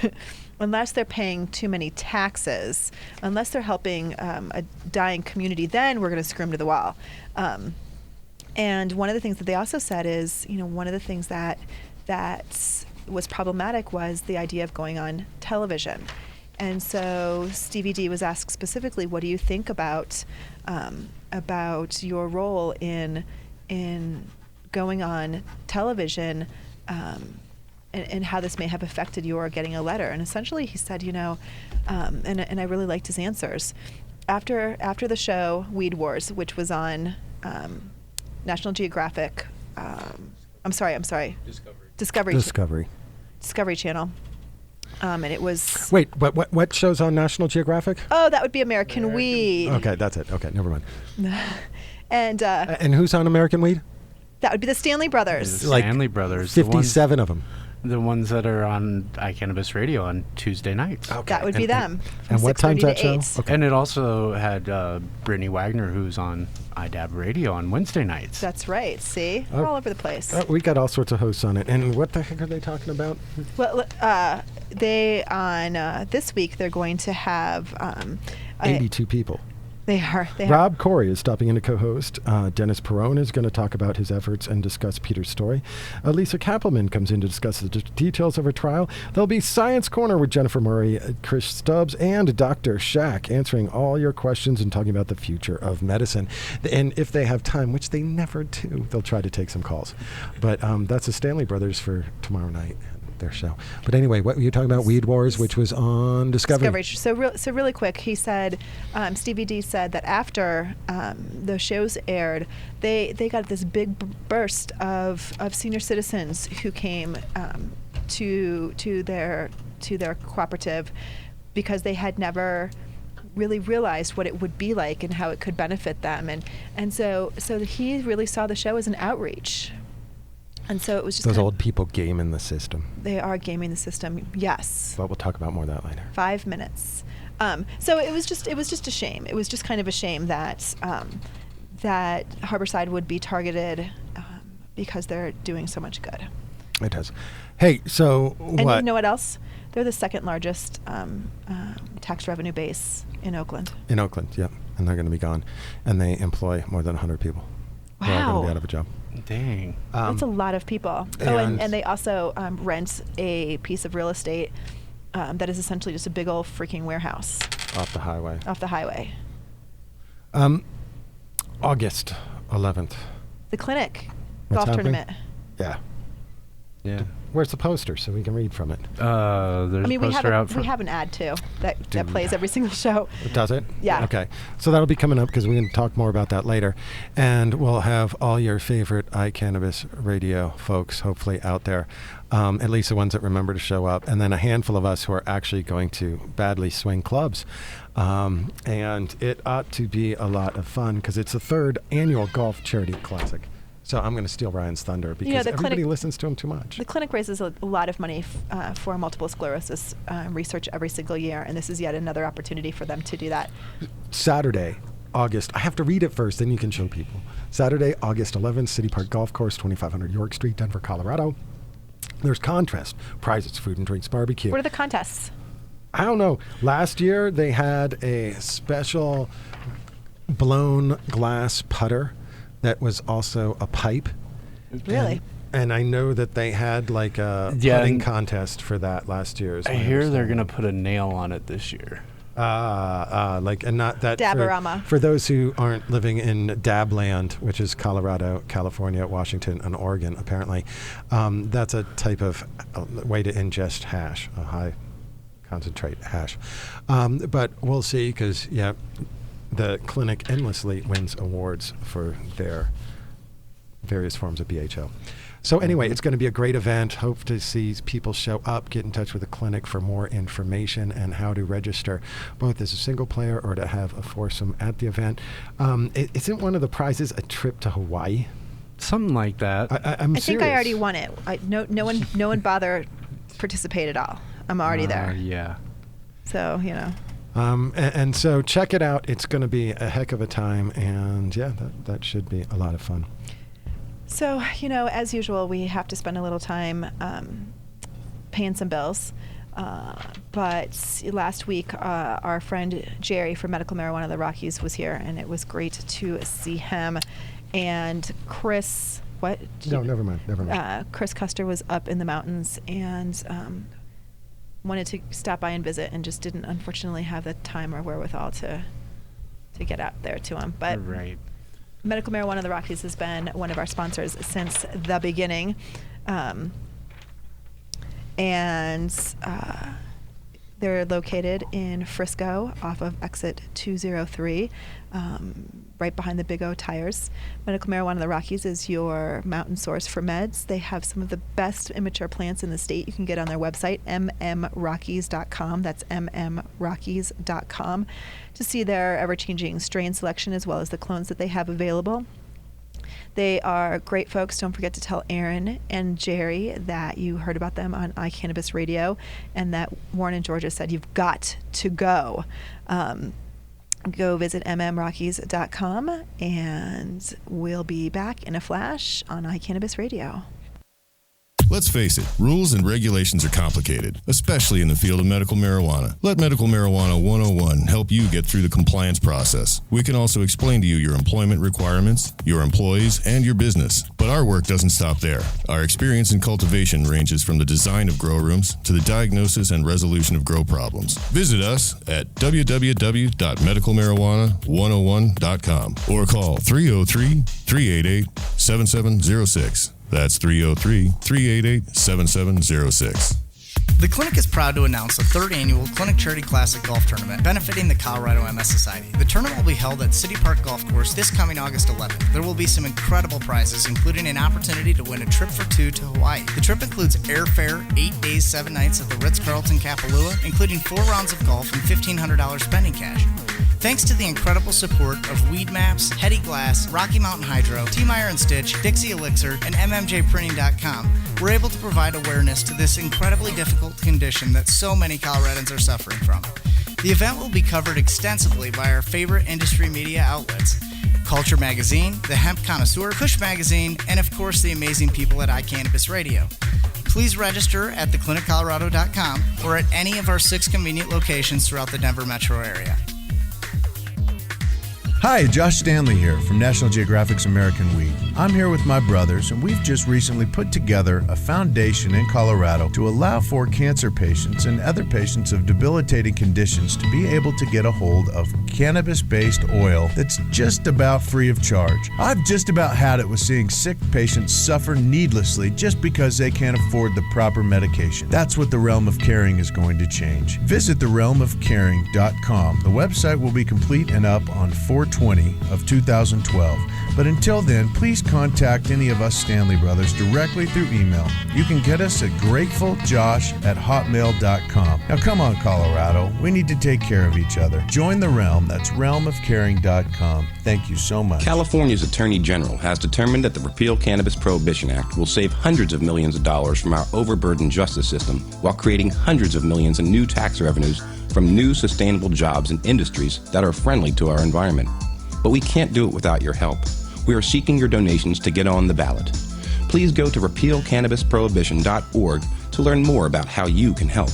unless they're paying too many taxes, unless they're helping a dying community, then we're going to screw them to the wall. And one of the things that they also said is, one of the things that was problematic was the idea of going on television. And so Stevie D was asked specifically, what do you think about your role in going on television, and how this may have affected your getting a letter? And essentially he said, and I really liked his answers. After the show Weed Wars, which was on National Geographic, I'm sorry. Discovery Channel. And it was... Wait, what show's on National Geographic? Oh, that would be American Weed. Okay, that's it. Okay, never mind. And who's on American Weed? That would be the Stanley Brothers. The Stanley Brothers. 57 of them. The ones that are on iCannabis Radio on Tuesday nights. Okay. That would be them. And what time's that show? Okay. And it also had Brittany Wagner, who's on iDab Radio on Wednesday nights. That's right. See? We're all over the place. We got all sorts of hosts on it. And what the heck are they talking about? Well, they, on this week, they're going to have... 82 people. They are. Rob Corey is stopping in to co-host. Dennis Perrone is going to talk about his efforts and discuss Peter's story. Lisa Kappelman comes in to discuss the details of her trial. There'll be Science Corner with Jennifer Murray, Chris Stubbs, and Dr. Shack answering all your questions and talking about the future of medicine. And if they have time, which they never do, they'll try to take some calls. But that's the Stanley Brothers for tomorrow night. Their show. But anyway, what were you talking about? Weed Wars, which was on Discovery. So really quick, he said, Stevie D said that after the shows aired, they got this big burst of senior citizens who came to their cooperative because they had never really realized what it would be like and how it could benefit them, and so he really saw the show as an outreach. And so it was just those old people gaming the system. They are gaming the system, yes. But we'll talk about more of that later. 5 minutes. So it was just a shame. It was just kind of a shame that that Harborside would be targeted because they're doing so much good. It does. Hey, so and what? You know what else? They're the second largest tax revenue base in Oakland. In Oakland, yeah. And they're going to be gone. And they employ more than 100 people. Wow. They're all going to be out of a job. Dang. That's a lot of people. And they also rent a piece of real estate that is essentially just a big old freaking warehouse. Off the highway. August 11th. The clinic. What's golf happening? tournament. Yeah. Where's the poster so we can read from it? There's a poster out front. We have an ad too that plays every single show. Does it? Yeah. Okay. So that'll be coming up because we're going to talk more about that later. And we'll have all your favorite iCannabis radio folks hopefully out there, at least the ones that remember to show up, and then a handful of us who are actually going to badly swing clubs. And it ought to be a lot of fun because it's the 3rd annual Golf Charity Classic. So I'm going to steal Ryan's thunder because everybody listens to him too much. The clinic raises a lot of money for multiple sclerosis research every single year, and this is yet another opportunity for them to do that. Saturday, August. I have to read it first, then you can show people. Saturday, August 11th, City Park Golf Course, 2500 York Street, Denver, Colorado. There's contest, prizes, food and drinks, barbecue. What are the contests? I don't know. Last year, they had a special blown glass putter that was also a pipe. Really? And I know that they had like a putting contest for that last year. I hear they're going to put a nail on it this year. And not that Dabarama. For those who aren't living in Dabland, which is Colorado, California, Washington, and Oregon, apparently, that's a type of way to ingest hash, a high concentrate hash. But we'll see because, the clinic endlessly wins awards for their various forms of BHO. So anyway, it's going to be a great event. Hope to see people show up. Get in touch with the clinic for more information and how to register, both as a single player or to have a foursome at the event. Isn't one of the prizes a trip to Hawaii? Something like that. I'm I think I already won it. No one bother participate at all. I'm already there. Yeah. So and so check it out. It's going to be a heck of a time, and that should be a lot of fun. So, as usual, we have to spend a little time paying some bills. But last week, our friend Jerry from Medical Marijuana of the Rockies was here, and it was great to see him. And Chris, what? No, never mind. Chris Custer was up in the mountains and wanted to stop by and visit, and just didn't, unfortunately, have the time or wherewithal to get out there to him. But right. Medical Marijuana of the Rockies has been one of our sponsors since the beginning. And they're located in Frisco off of exit 203, right behind the Big O Tires. Medical Marijuana of the Rockies is your mountain source for meds. They have some of the best immature plants in the state. You can get on their website, mmrockies.com. That's mmrockies.com, to see their ever-changing strain selection as well as the clones that they have available. They are great folks. Don't forget to tell Aaron and Jerry that you heard about them on iCannabis Radio, and that Warren and Georgia said you've got to go. Go visit mmrockies.com, and we'll be back in a flash on iCannabis Radio. Let's face it, rules and regulations are complicated, especially in the field of medical marijuana. Let Medical Marijuana 101 help you get through the compliance process. We can also explain to you your employment requirements, your employees, and your business. But our work doesn't stop there. Our experience in cultivation ranges from the design of grow rooms to the diagnosis and resolution of grow problems. Visit us at www.medicalmarijuana101.com or call 303-388-7706. That's 303-388-7706. The Clinic is proud to announce the third annual Clinic Charity Classic Golf Tournament benefiting the Colorado MS Society. The tournament will be held at City Park Golf Course this coming August 11th. There will be some incredible prizes, including an opportunity to win a trip for two to Hawaii. The trip includes airfare, 8 days, 7 nights at the Ritz-Carlton Kapalua, including 4 rounds of golf and $1,500 spending cash. Thanks to the incredible support of Weed Maps, Hetty Glass, Rocky Mountain Hydro, T. Meyer & Stitch, Dixie Elixir, and MMJprinting.com, we're able to provide awareness to this incredibly difficult condition that so many Coloradans are suffering from. The event will be covered extensively by our favorite industry media outlets: Culture Magazine, The Hemp Connoisseur, Kush Magazine, and of course the amazing people at iCannabis Radio. Please register at thecliniccolorado.com or at any of our 6 convenient locations throughout the Denver metro area. Hi, Josh Stanley here from National Geographic's American Weed. I'm here with my brothers, and we've just recently put together a foundation in Colorado to allow for cancer patients and other patients of debilitating conditions to be able to get a hold of cannabis-based oil that's just about free of charge. I've just about had it with seeing sick patients suffer needlessly just because they can't afford the proper medication. That's what the Realm of Caring is going to change. Visit therealmofcaring.com. The website will be complete and up on 4/20 of 2012. But until then, please contact any of us Stanley brothers directly through email. You can get us at gratefuljosh@hotmail.com. Now come on, Colorado. We need to take care of each other. Join the Realm. That's realmofcaring.com. Thank you so much. California's Attorney General has determined that the Repeal Cannabis Prohibition Act will save hundreds of millions of dollars from our overburdened justice system while creating hundreds of millions in new tax revenues from new sustainable jobs and industries that are friendly to our environment. But we can't do it without your help. We are seeking your donations to get on the ballot. Please go to repealcannabisprohibition.org to learn more about how you can help.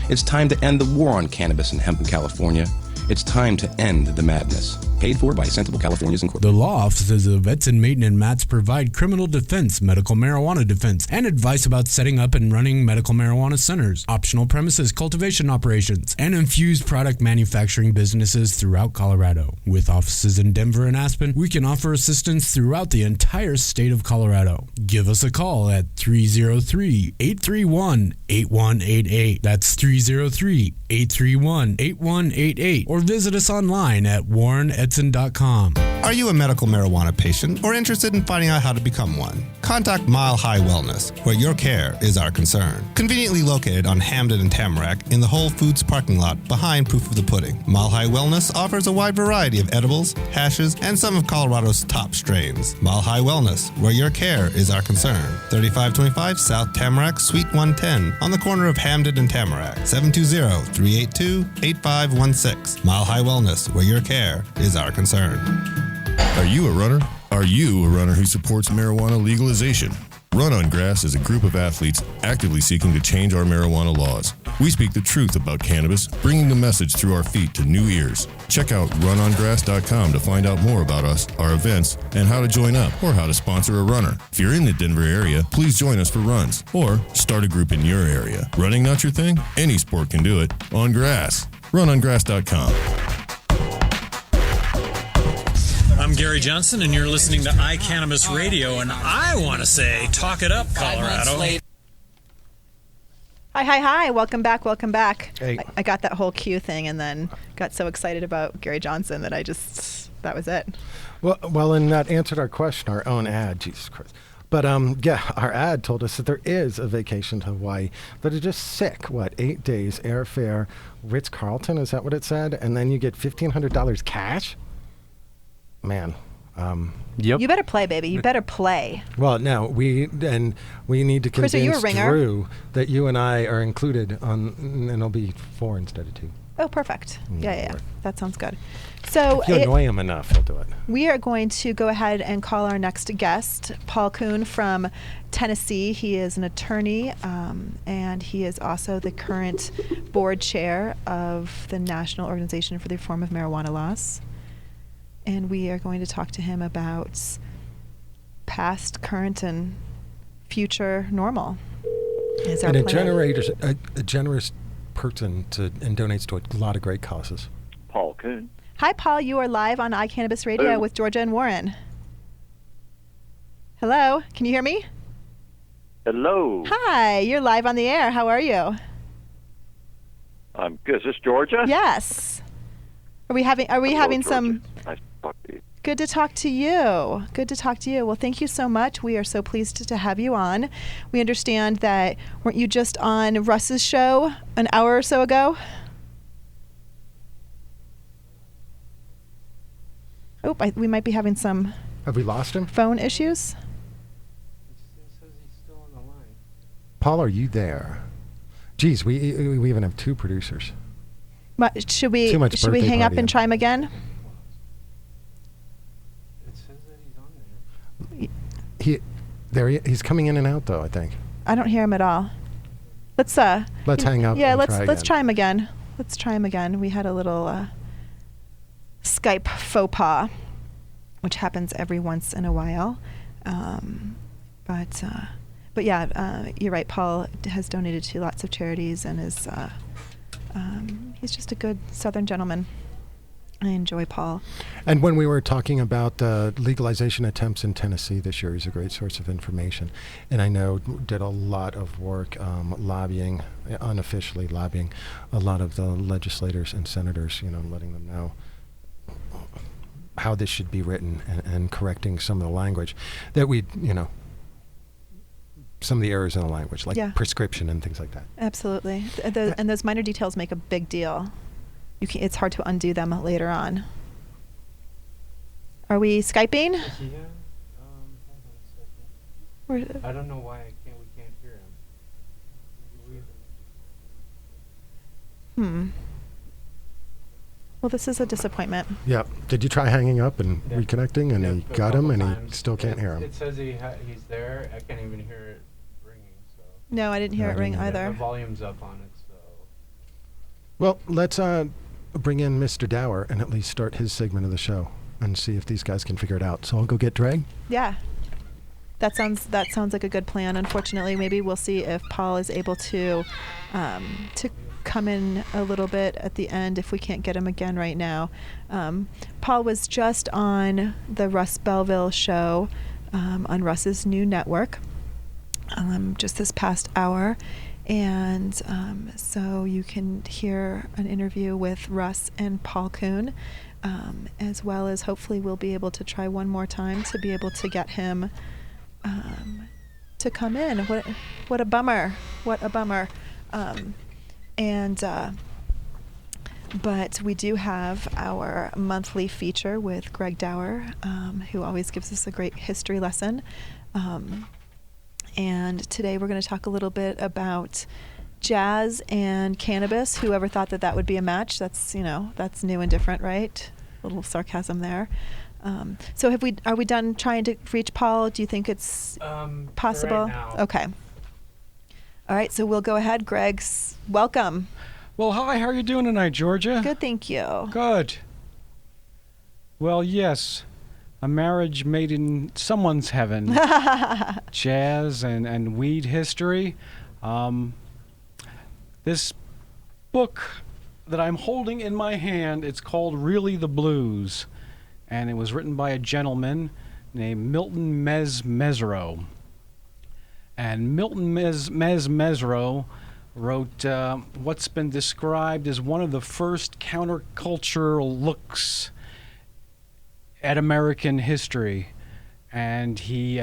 It's time to end the war on cannabis and hemp in California. It's time to end the madness. Paid for by Sensible Californians Incorporated. The law offices of Edson, Maton, and Matz provide criminal defense, medical marijuana defense, and advice about setting up and running medical marijuana centers, optional premises cultivation operations, and infused product manufacturing businesses throughout Colorado. With offices in Denver and Aspen, we can offer assistance throughout the entire state of Colorado. Give us a call at 303-831-8188. That's 303-831-8188. Or visit us online at warrenedson.com. Are you a medical marijuana patient or interested in finding out how to become one? Contact Mile High Wellness, where your care is our concern. Conveniently located on Hamden and Tamarack in the Whole Foods parking lot behind Proof of the Pudding. Mile High Wellness offers a wide variety of edibles, hashes, and some of Colorado's top strains. Mile High Wellness, where your care is our concern. 3525 South Tamarack, Suite 110, on the corner of Hamden and Tamarack. 720-382-8516. Mile High Wellness, where your care is our concern. Are you a runner? Are you a runner who supports marijuana legalization? Run on Grass is a group of athletes actively seeking to change our marijuana laws. We speak the truth about cannabis, bringing the message through our feet to new ears. Check out runongrass.com to find out more about us, our events, and how to join up or how to sponsor a runner. If you're in the Denver area, please join us for runs or start a group in your area. Running not your thing? Any sport can do it on grass. Runongrass.com. I'm Gary Johnson, and you're listening to iCannabis Radio, and I want to say, talk it up, Colorado. Hi. Welcome back. Hey. I got that whole cue thing and then got so excited about Gary Johnson that that was it. Well, and that answered our question, our own ad, Jesus Christ. But our ad told us that there is a vacation to Hawaii that is just sick. 8 days, airfare, Ritz-Carlton, is that what it said? And then you get $1,500 cash? Man. Yep. You better play, baby. You better play. Well, no, we need to Chris, are you a convince ringer? Drew that you and I are included on, and it'll be 4 instead of 2. Oh, perfect. Yeah. That sounds good. So if you annoy him enough, he'll do it. We are going to go ahead and call our next guest, Paul Kuhn from Tennessee. He is an attorney, and he is also the current board chair of the National Organization for the Reform of Marijuana Laws. And we are going to talk to him about past, current, and future normal. And a generous person and donates to a lot of great causes. Paul Kuhn. Hi, Paul. You are live on iCannabis Radio Hello. with Georgia and Warren. Hello. Can you hear me? Hello. Hi. You're live on the air. How are you? I'm good. Is this Georgia? Yes. Are we having Georgia. some? Nice to talk to you. Good to talk to you. Good to talk to you. Well, thank you so much. We are so pleased to have you on. We understand that weren't you just on Russ's show an hour or so ago? Oh, we might be having some. Have we lost him? Phone issues. Paul, are you there? Geez, we even have 2 producers. Should we Too much birthday hang up partying. and try him again? It says that he's on there. He's coming in and out though, I think. I don't hear him at all. Let's hang up. Yeah, and let's again. try him again. Let's try him again. We had a little Skype faux pas, which happens every once in a while. But yeah, you're right. Paul has donated to lots of charities and is he's just a good Southern gentleman. I enjoy Paul. And when we were talking about legalization attempts in Tennessee this year, he's a great source of information. And I know did a lot of work lobbying, unofficially lobbying, a lot of the legislators and senators, letting them know how this should be written and correcting some of the language that some of the errors in the language, like prescription and things like that. Absolutely. And those minor details make a big deal. It's hard to undo them later on. Are we Skyping? Yeah. Hold on a second. I don't know why we can't hear him. Well, this is a disappointment. Yeah. Did you try hanging up and reconnecting, and he got him, and he still can't hear him? It says he's there. I can't even hear it ringing. So. No, I didn't hear it ring either. The volume's up on it, so. Well, let's bring in Mr. Dower and at least start his segment of the show and see if these guys can figure it out. So I'll go get Drag. Yeah. That sounds like a good plan. Unfortunately, maybe we'll see if Paul is able to come in a little bit at the end if we can't get him again right now. Paul was just on the Russ Belville show on Russ's new network just this past hour. And so you can hear an interview with Russ and Paul Kuhn, as well as hopefully we'll be able to try one more time to be able to get him to come in. What a bummer. What a bummer. But we do have our monthly feature with Greg Dower, who always gives us a great history lesson. And today we're going to talk a little bit about jazz and cannabis. Whoever thought that would be a match? That's new and different, right? A little sarcasm there. So are we done trying to reach Paul? Do you think it's possible? right now. Okay. All right, so we'll go ahead. Greg's welcome. Well, hi, how are you doing tonight, Georgia? Good, thank you. Good. Well, yes, a marriage made in someone's heaven. Jazz and weed history. This book that I'm holding in my hand, it's called Really the Blues, and it was written by a gentleman named Milton Mesro. And Milton Mesro wrote what's been described as one of the first countercultural looks at American history. And he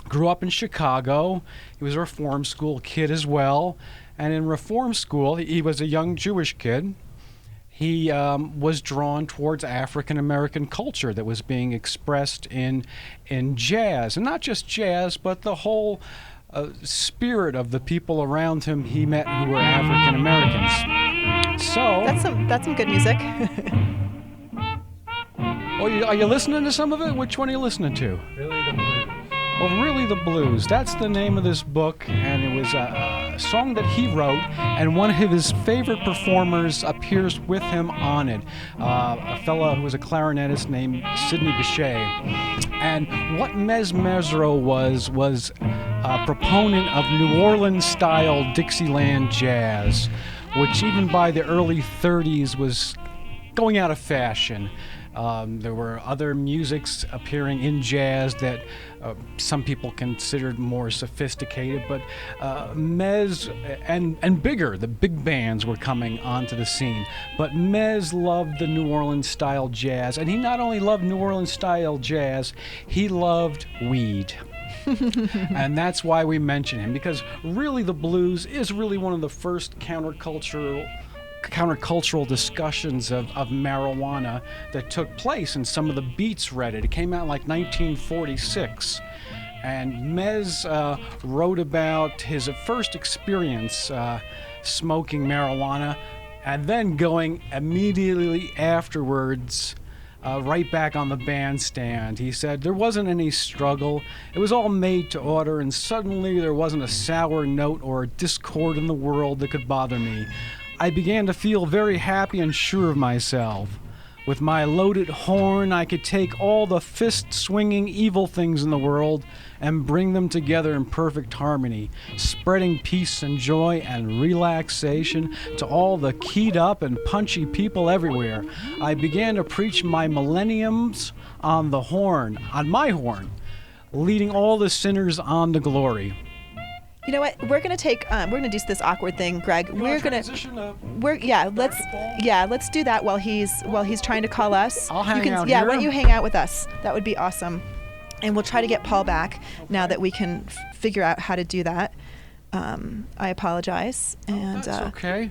grew up in Chicago. He was a reform school kid as well. And in reform school, he was a young Jewish kid. He was drawn towards African American culture that was being expressed in jazz, and not just jazz, but the whole spirit of the people around him he met who were African Americans. So that's some good music. Oh, are you listening to some of it? Which one are you listening to? Really the Blues. Oh, Really the Blues. That's the name of this book, and it was a song that he wrote, and one of his favorite performers appears with him on it, a fellow who was a clarinetist named Sidney Bechet. And what Mesro was a proponent of New Orleans-style Dixieland jazz, which even by the early 30s was going out of fashion. There were other musics appearing in jazz that some people considered more sophisticated, but Mez and bigger, the big bands were coming onto the scene. But Mez loved the New Orleans style jazz, and he not only loved New Orleans style jazz, he loved weed. And that's why we mention him, because really the blues is really one of the first countercultural discussions of marijuana that took place, and some of the beats read it. It came out in like 1946. And Mez wrote about his first experience smoking marijuana, and then going immediately afterwards right back on the bandstand. He said there wasn't any struggle. It was all made to order, and suddenly there wasn't a sour note or a discord in the world that could bother me. I began to feel very happy and sure of myself. With my loaded horn, I could take all the fist-swinging evil things in the world and bring them together in perfect harmony, spreading peace and joy and relaxation to all the keyed up and punchy people everywhere. I began to preach my millenniums on my horn, leading all the sinners on to glory. You know what? We're gonna do this awkward thing, Greg. Let's do that while he's trying to call us. I'll hang out here. here. Why don't you hang out with us? That would be awesome. And we'll try to get Paul back now that we can figure out how to do that. I apologize. And that's okay.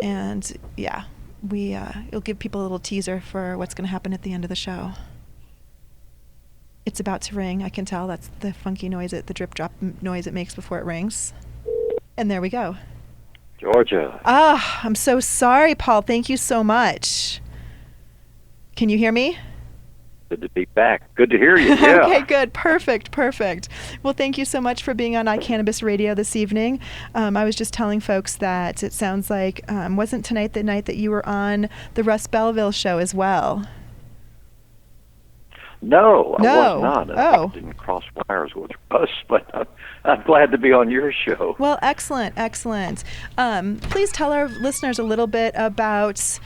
And yeah, it'll give people a little teaser for what's going to happen at the end of the show. It's about to ring. I can tell. That's the funky noise, the drip drop noise it makes before it rings. And there we go. Georgia. I'm so sorry, Paul. Thank you so much. Can you hear me? Good to be back. Good to hear you. Yeah. Okay, good. Perfect. Well, thank you so much for being on iCannabis Radio this evening. I was just telling folks that it sounds like, wasn't tonight the night that you were on the Russ Belville show as well? No, I was not. Oh. I didn't cross wires with Russ, but I'm glad to be on your show. Well, excellent. Please tell our listeners a little bit about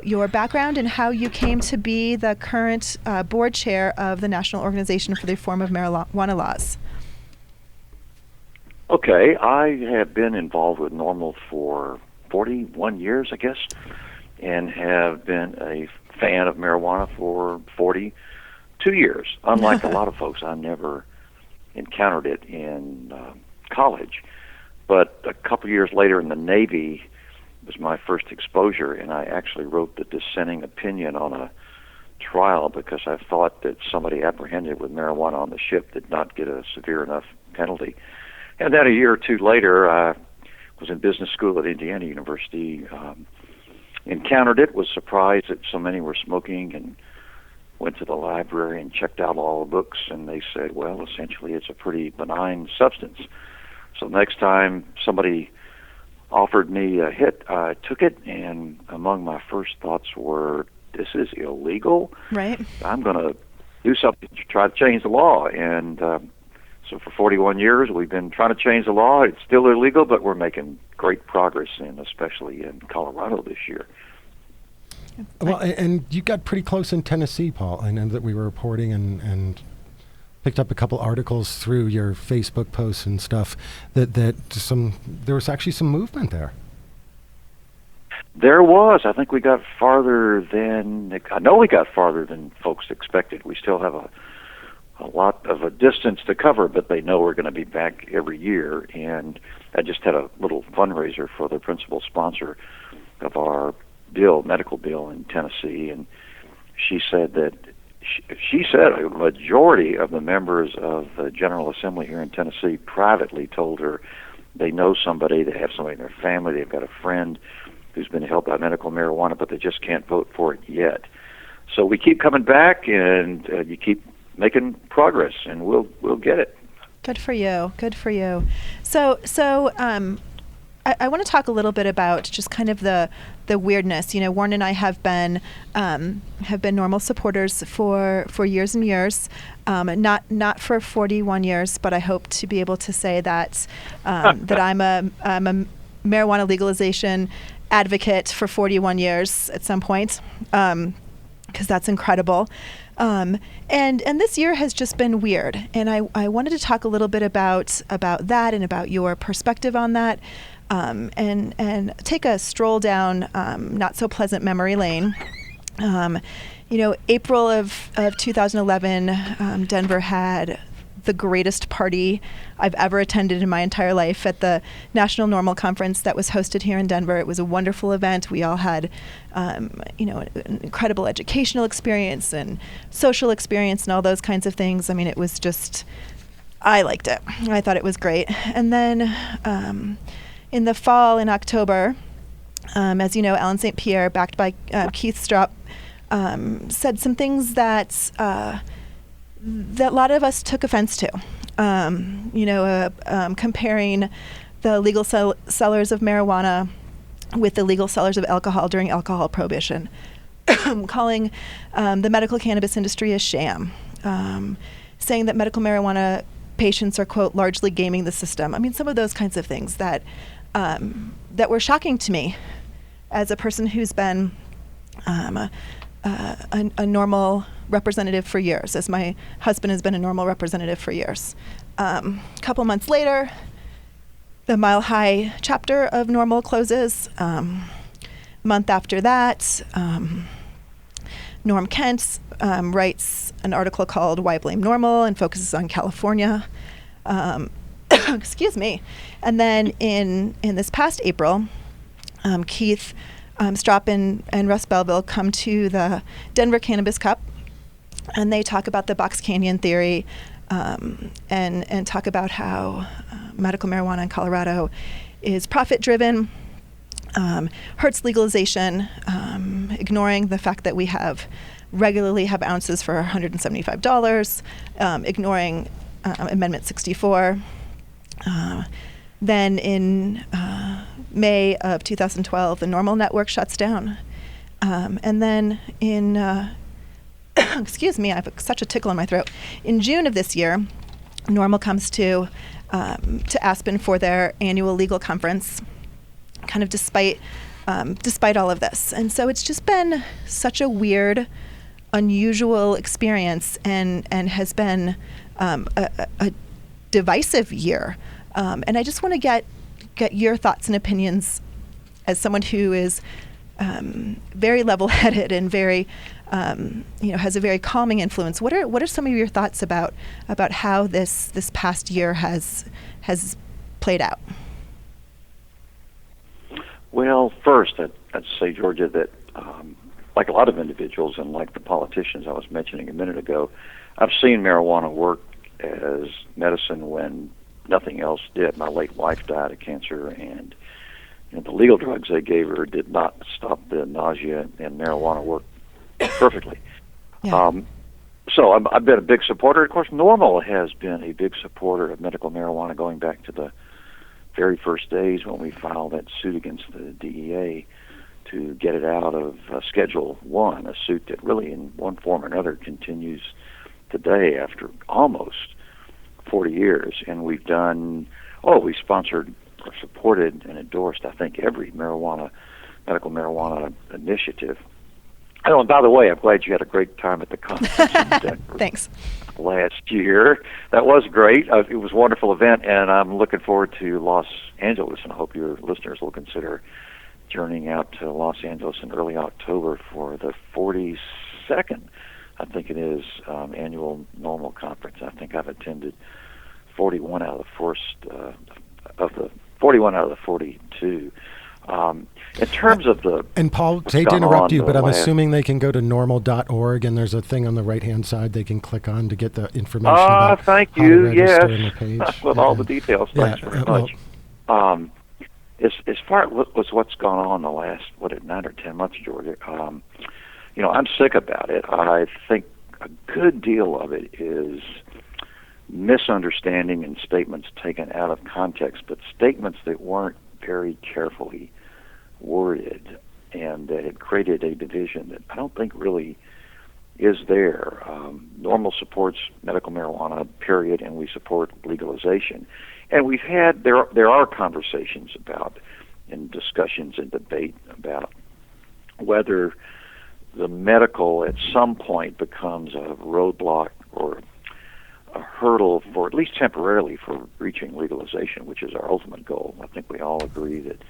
your background and how you came to be the current board chair of the National Organization for the Reform of Marijuana Laws. Okay, I have been involved with NORML for 41 years, I guess, and have been a fan of marijuana for 42 years. Unlike a lot of folks, I never encountered it in college. But a couple years later in the Navy was my first exposure, and I actually wrote the dissenting opinion on a trial because I thought that somebody apprehended with marijuana on the ship did not get a severe enough penalty. And then a year or two later, I was in business school at Indiana University, encountered it, was surprised that so many were smoking, and went to the library and checked out all the books, and they said, well, essentially it's a pretty benign substance. So next time somebody offered me a hit, I took it, and among my first thoughts were, this is illegal. Right. I'm going to do something to try to change the law. And so for 41 years, we've been trying to change the law. It's still illegal, but we're making great progress, especially in Colorado this year. Well, and you got pretty close in Tennessee, Paul. I know that we were reporting and picked up a couple articles through your Facebook posts and stuff that there was actually some movement there. There was. I think we got farther than folks expected. We still have a lot of a distance to cover, but they know we're going to be back every year. And I just had a little fundraiser for the principal sponsor of our medical bill in Tennessee, and she said that a majority of the members of the General Assembly here in Tennessee privately told her they know somebody, they have somebody in their family, they've got a friend who's been helped by medical marijuana, but they just can't vote for it yet. So we keep coming back, and you keep making progress, and we'll get it. Good for you. Good for you. So I want to talk a little bit about just kind of the weirdness. You know, Warren and I have been normal supporters for years and years. Not for 41 years, but I hope to be able to say that that I'm a marijuana legalization advocate for 41 years at some point, because that's incredible. And this year has just been weird, and I wanted to talk a little bit about that and about your perspective on that. And take a stroll down not so pleasant memory lane. April of 2011, Denver had the greatest party I've ever attended in my entire life at the National Normal Conference that was hosted here in Denver. It was a wonderful event. We all had, an incredible educational experience and social experience and all those kinds of things. I mean, it was just, I liked it. I thought it was great. And then in the fall, in October, as you know, Alan St. Pierre, backed by Keith Straup, said some things that a lot of us took offense to. Comparing the legal sellers of marijuana with the legal sellers of alcohol during alcohol prohibition, calling the medical cannabis industry a sham, saying that medical marijuana patients are, quote, largely gaming the system. I mean, some of those kinds of things that were shocking to me as a person who's been a normal representative for years, as my husband has been a normal representative for years. A couple months later, the Mile High chapter of Normal closes. Month after that, Norm Kent writes an article called "Why Blame Normal" and focuses on California. Excuse me. And then in this past April, Keith Straup and Russ Belville come to the Denver Cannabis Cup, and they talk about the Box Canyon theory, and talk about how medical marijuana in Colorado is profit-driven, hurts legalization, ignoring the fact that we regularly have ounces for $175, ignoring Amendment 64. Then in May of 2012, the Normal Network shuts down. And then in, excuse me, I have such a tickle in my throat. In June of this year, Normal comes to Aspen for their annual legal conference, kind of despite all of this. And so it's just been such a weird, unusual experience, and has been a divisive year. And I just want to get your thoughts and opinions as someone who is very level-headed and very, has a very calming influence. What are some of your thoughts about how this past year has played out? Well, first, I'd say, Georgia, that like a lot of individuals and like the politicians I was mentioning a minute ago, I've seen marijuana work as medicine when nothing else did. My late wife died of cancer, and And the legal drugs they gave her did not stop the nausea, and marijuana worked perfectly. Yeah. So I've been a big supporter. Of course, Normal has been a big supporter of medical marijuana going back to the very first days when we filed that suit against the DEA to get it out of Schedule 1, a suit that really in one form or another continues today after almost 40 years. And we sponsored or supported and endorsed, I think, every medical marijuana initiative. Oh, and by the way, I'm glad you had a great time at the conference in Denver. Thanks. Last year. That was great. It was a wonderful event, and I'm looking forward to Los Angeles, and I hope your listeners will consider journeying out to Los Angeles in early October for the 42nd, I think it is, annual Normal conference. I think I've attended 41 out of the 42. In terms of the... And Paul, hate to interrupt you, but I'm assuming they can go to normal.org, and there's a thing on the right-hand side they can click on to get the information about thank how you, to register yes. in the page. With all the details, thanks very much. As far as what's gone on the last, 9 or 10 months, Georgia, I'm sick about it. I think a good deal of it is misunderstanding and statements taken out of context, but statements that weren't very carefully worded and that had created a division that I don't think really is there. Normal supports medical marijuana, period, and we support legalization. And we've had, there are conversations about, and discussions and debate about whether the medical at some point becomes a roadblock or a hurdle for, at least temporarily, for reaching legalization, which is our ultimate goal. I think we all agree that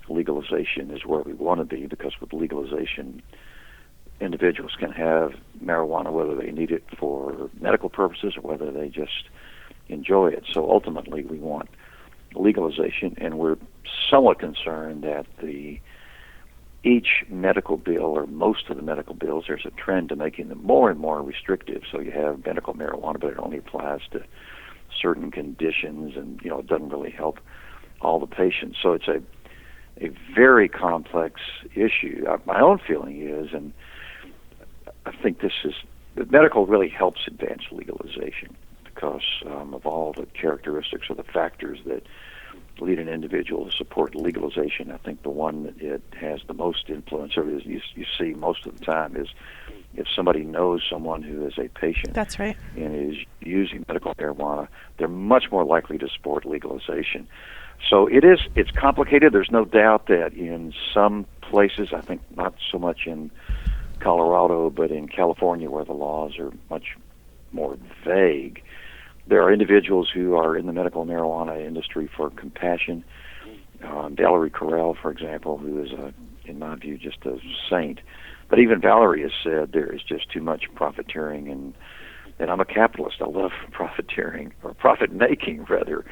legalization is where we want to be, because with legalization, individuals can have marijuana whether they need it for medical purposes or whether they just enjoy it. So ultimately we want legalization, and we're somewhat concerned that each medical bill, or most of the medical bills, there's a trend to making them more and more restrictive. So you have medical marijuana, but it only applies to certain conditions, and it doesn't really help all the patients. So it's a very complex issue. My own feeling is, and I think medical really helps advance legalization because of all the characteristics or the factors that lead an individual to support legalization. I think the one that it has the most influence over is you see most of the time is if somebody knows someone who is a patient. That's right. And is using medical marijuana, they're much more likely to support legalization. So it's complicated. There's no doubt that in some places, I think not so much in Colorado, but in California where the laws are much more vague, there are individuals who are in the medical marijuana industry for compassion. Valerie Carell, for example, who is, in my view, just a saint. But even Valerie has said there is just too much profiteering, and I'm a capitalist. I love profiteering, or profit-making, rather.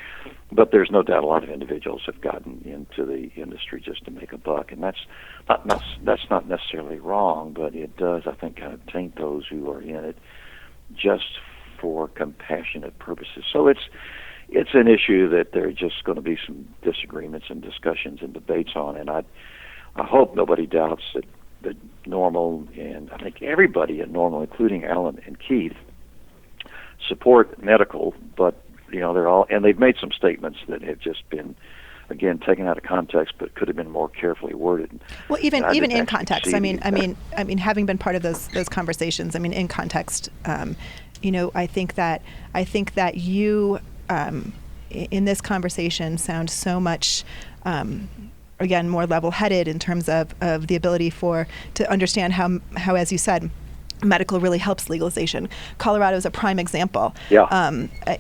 But there's no doubt a lot of individuals have gotten into the industry just to make a buck, and that's not necessarily wrong, but it does, I think, kind of taint those who are in it just for compassionate purposes. So it's an issue that there are just going to be some disagreements and discussions and debates on, and I hope nobody doubts that Normal, and I think everybody at Normal, including Alan and Keith, support medical, but they're all, and they've made some statements that have just been, again, taken out of context, but could have been more carefully worded. Well, even in context, I mean, having been part of those conversations, I mean, in context, I think that you, in this conversation, sound so much, again, more level-headed in terms of the ability to understand how, as you said, medical really helps legalization. Colorado is a prime example. Yeah.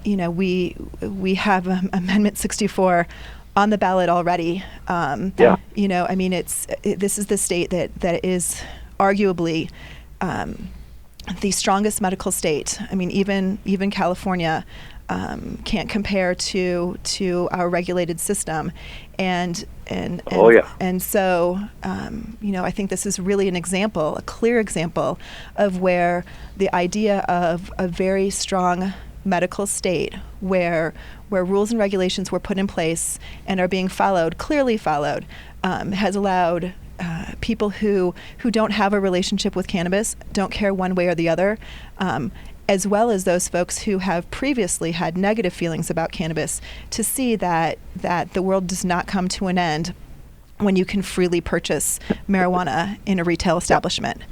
We have Amendment 64 on the ballot already. Yeah. This is the state that is arguably the strongest medical state. I mean, even California can't compare to our regulated system, and so I think this is really an example, a clear example of where the idea of a very strong medical state where rules and regulations were put in place and are being followed, clearly followed, has allowed people who don't have a relationship with cannabis, don't care one way or the other, as well as those folks who have previously had negative feelings about cannabis, to see that the world does not come to an end when you can freely purchase marijuana in a retail establishment.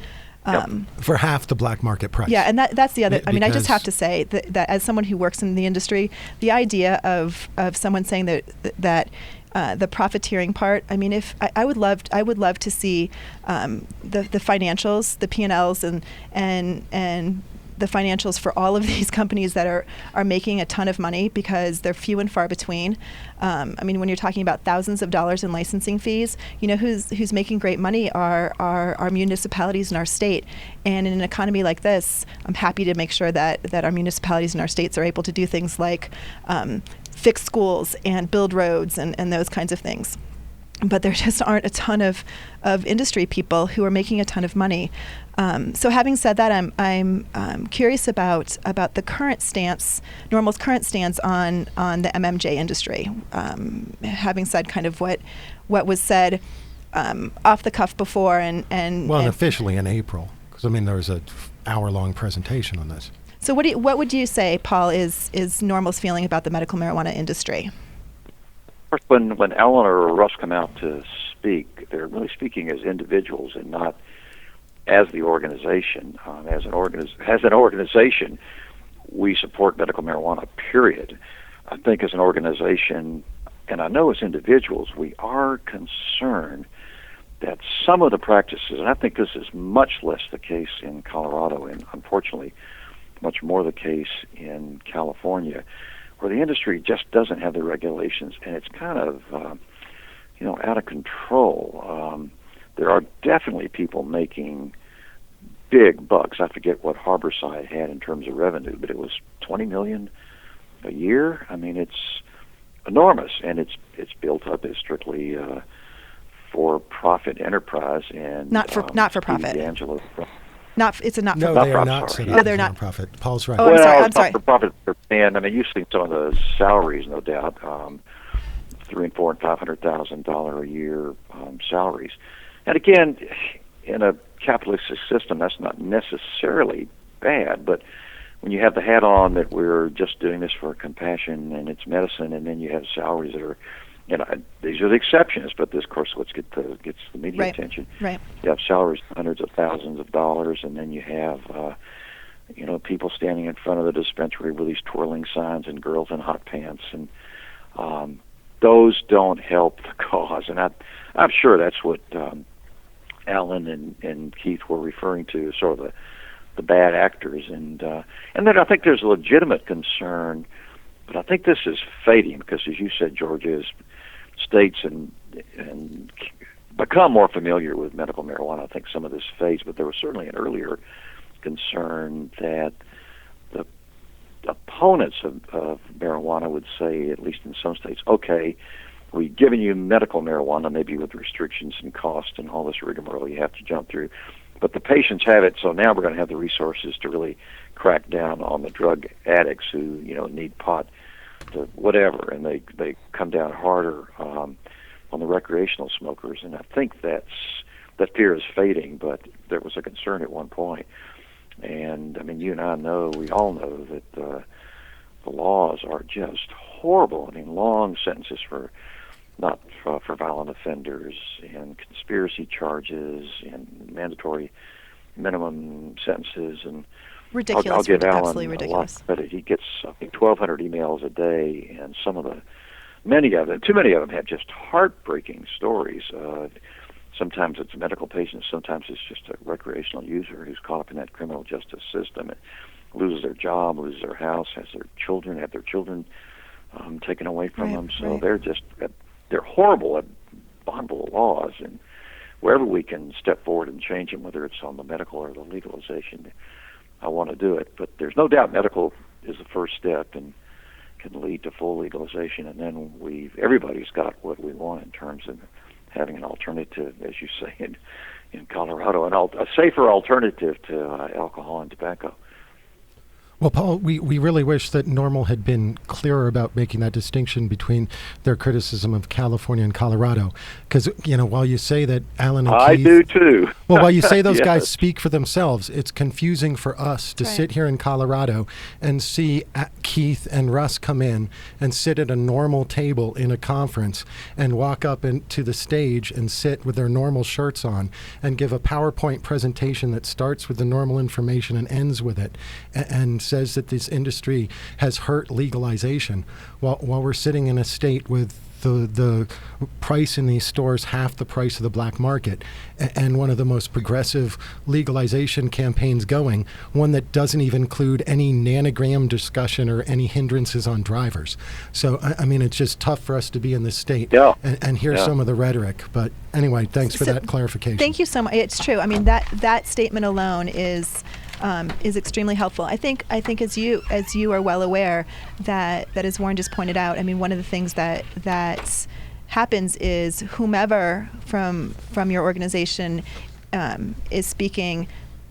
For half the black market price. Yeah, and that's the other. I mean, I just Because- have to say that as someone who works in the industry, the idea of someone saying that the profiteering part. I mean, if I would love to see the financials, the P&Ls, and the financials for all of these companies that are making a ton of money, because they're few and far between. I mean, when you're talking about thousands of dollars in licensing fees, who's making great money are our municipalities in our state. And in an economy like this, I'm happy to make sure that our municipalities and our states are able to do things like fix schools and build roads and those kinds of things. But there just aren't a ton of industry people who are making a ton of money. So having said that, I'm curious about the current stance, Normal's current stance on the MMJ industry. Having said kind of what was said off the cuff before, and officially in April, because I mean there was an hour-long presentation on this. So what would you say, Paul, is Normal's feeling about the medical marijuana industry? First, when Alan or Russ come out to speak, they're really speaking as individuals and not as the organization. As an organization, we support medical marijuana, period. I think as an organization, and I know as individuals, we are concerned that some of the practices, and I think this is much less the case in Colorado, and unfortunately much more the case in California, where the industry just doesn't have the regulations, and it's kind of, out of control. There are definitely people making big bucks. I forget what Harborside had in terms of revenue, but it was $20 million a year. I mean, it's enormous, and it's built up as strictly for-profit enterprise, and not for profit. D'Angelo. It's a not for No, profit. they are not. Sorry. Oh, they're not. Profit. Paul's right. Oh, I'm sorry. For profit, and I mean, you've seen some of the salaries, no doubt, $300,000 and $400,000 and $500,000 a year salaries. And again, in a capitalistic system, that's not necessarily bad. But when you have the hat on that we're just doing this for compassion and it's medicine, and then you have salaries that are, these are the exceptions, but this, of course, gets the media attention. Right. You have salaries hundreds of thousands of dollars, and then you have, people standing in front of the dispensary with these twirling signs and girls in hot pants, and those don't help the cause. And I'm sure that's what Alan and Keith were referring to, sort of the bad actors, and then I think there's a legitimate concern, but I think this is fading because, as you said, Georgia, as states and become more familiar with medical marijuana, I think some of this fades, but there was certainly an earlier concern that the opponents of marijuana would say, at least in some states, okay, we've given you medical marijuana, maybe with restrictions and cost and all this rigmarole you have to jump through, but the patients have it, so now we're going to have the resources to really crack down on the drug addicts who need pot to whatever, and they come down harder on the recreational smokers. And I think that fear is fading, but there was a concern at one point. And I mean, you and I know, we all know that the laws are just horrible. I mean, long sentences for violent offenders, and conspiracy charges, and mandatory minimum sentences, and ridiculous. I'll give Alan Absolutely ridiculous. a lot of credit. He gets, I think, 1,200 emails a day, and too many of them have just heartbreaking stories. Sometimes it's medical patients, sometimes it's just a recreational user who's caught up in that criminal justice system and loses their job, loses their house, have their children taken away from them. So they're horrible, abominable laws, and wherever we can step forward and change them, whether it's on the medical or the legalization, I want to do it. But there's no doubt medical is the first step and can lead to full legalization, and then everybody's got what we want in terms of having an alternative, as you say, in Colorado, and a safer alternative to alcohol and tobacco. Well, Paul, we really wish that NORML had been clearer about making that distinction between their criticism of California and Colorado. Because, while you say that Alan and I Keith... do too. Well, while you say those Yes. guys speak for themselves, it's confusing for us to sit here in Colorado and see Keith and Russ come in and sit at a normal table in a conference and walk up into the stage and sit with their normal shirts on and give a PowerPoint presentation that starts with the normal information and ends with it and says that this industry has hurt legalization while we're sitting in a state with the price in these stores half the price of the black market, and one of the most progressive legalization campaigns going, one that doesn't even include any nanogram discussion or any hindrances on drivers. So, I mean, it's just tough for us to be in this state and hear some of the rhetoric. But anyway, thanks for that clarification. Thank you so much. It's true. I mean, that statement alone is extremely helpful. I think as you are well aware that as Warren just pointed out, I mean, one of the things that happens is whomever from your organization is speaking,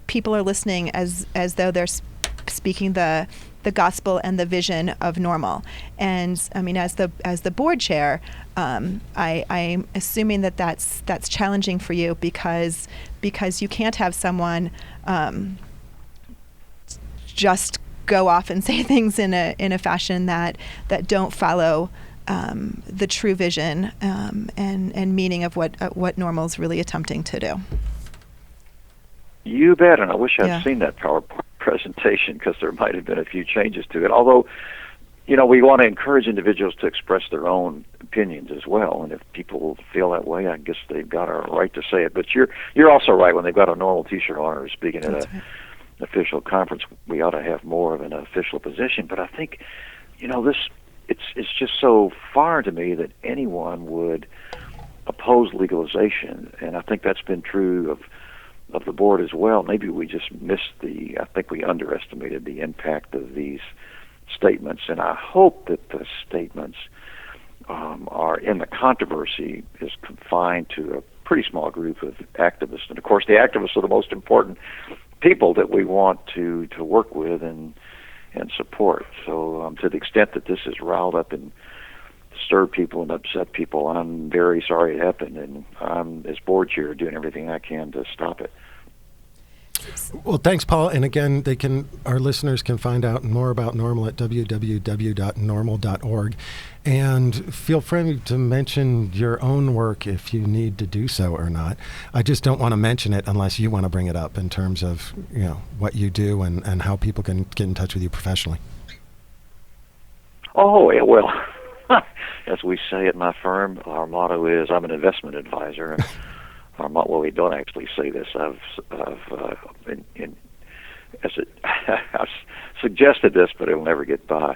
people are listening as though they're speaking the gospel and the vision of NORML. And I mean, as the board chair, I'm assuming that's challenging for you because you can't have someone just go off and say things in a fashion that don't follow the true vision and meaning of what NORML's really attempting to do. You bet, and I wish I'd seen that PowerPoint presentation because there might have been a few changes to it. Although, we want to encourage individuals to express their own opinions as well, and if people feel that way, I guess they've got a right to say it. But you're also right. When they've got a NORML T-shirt on or speaking at an official conference, we ought to have more of an official position. But I think, it's just so foreign to me that anyone would oppose legalization, and I think that's been true of the board as well. Maybe we just I think we underestimated the impact of these statements, and I hope that the statements are in the controversy is confined to a pretty small group of activists. And of course, the activists are the most important people that we want to work with and support. So to the extent that this has riled up and disturbed people and upset people, I'm very sorry it happened, and I'm, as board chair, doing everything I can to stop it. Well, thanks, Paul. And again, our listeners can find out more about NORML at www.norml.org. And feel free to mention your own work if you need to do so or not. I just don't want to mention it unless you want to bring it up in terms of what you do and how people can get in touch with you professionally. Oh, yeah, well, as we say at my firm, our motto is I'm an investment advisor. And well, we don't actually say this. I've suggested this, but it'll never get by.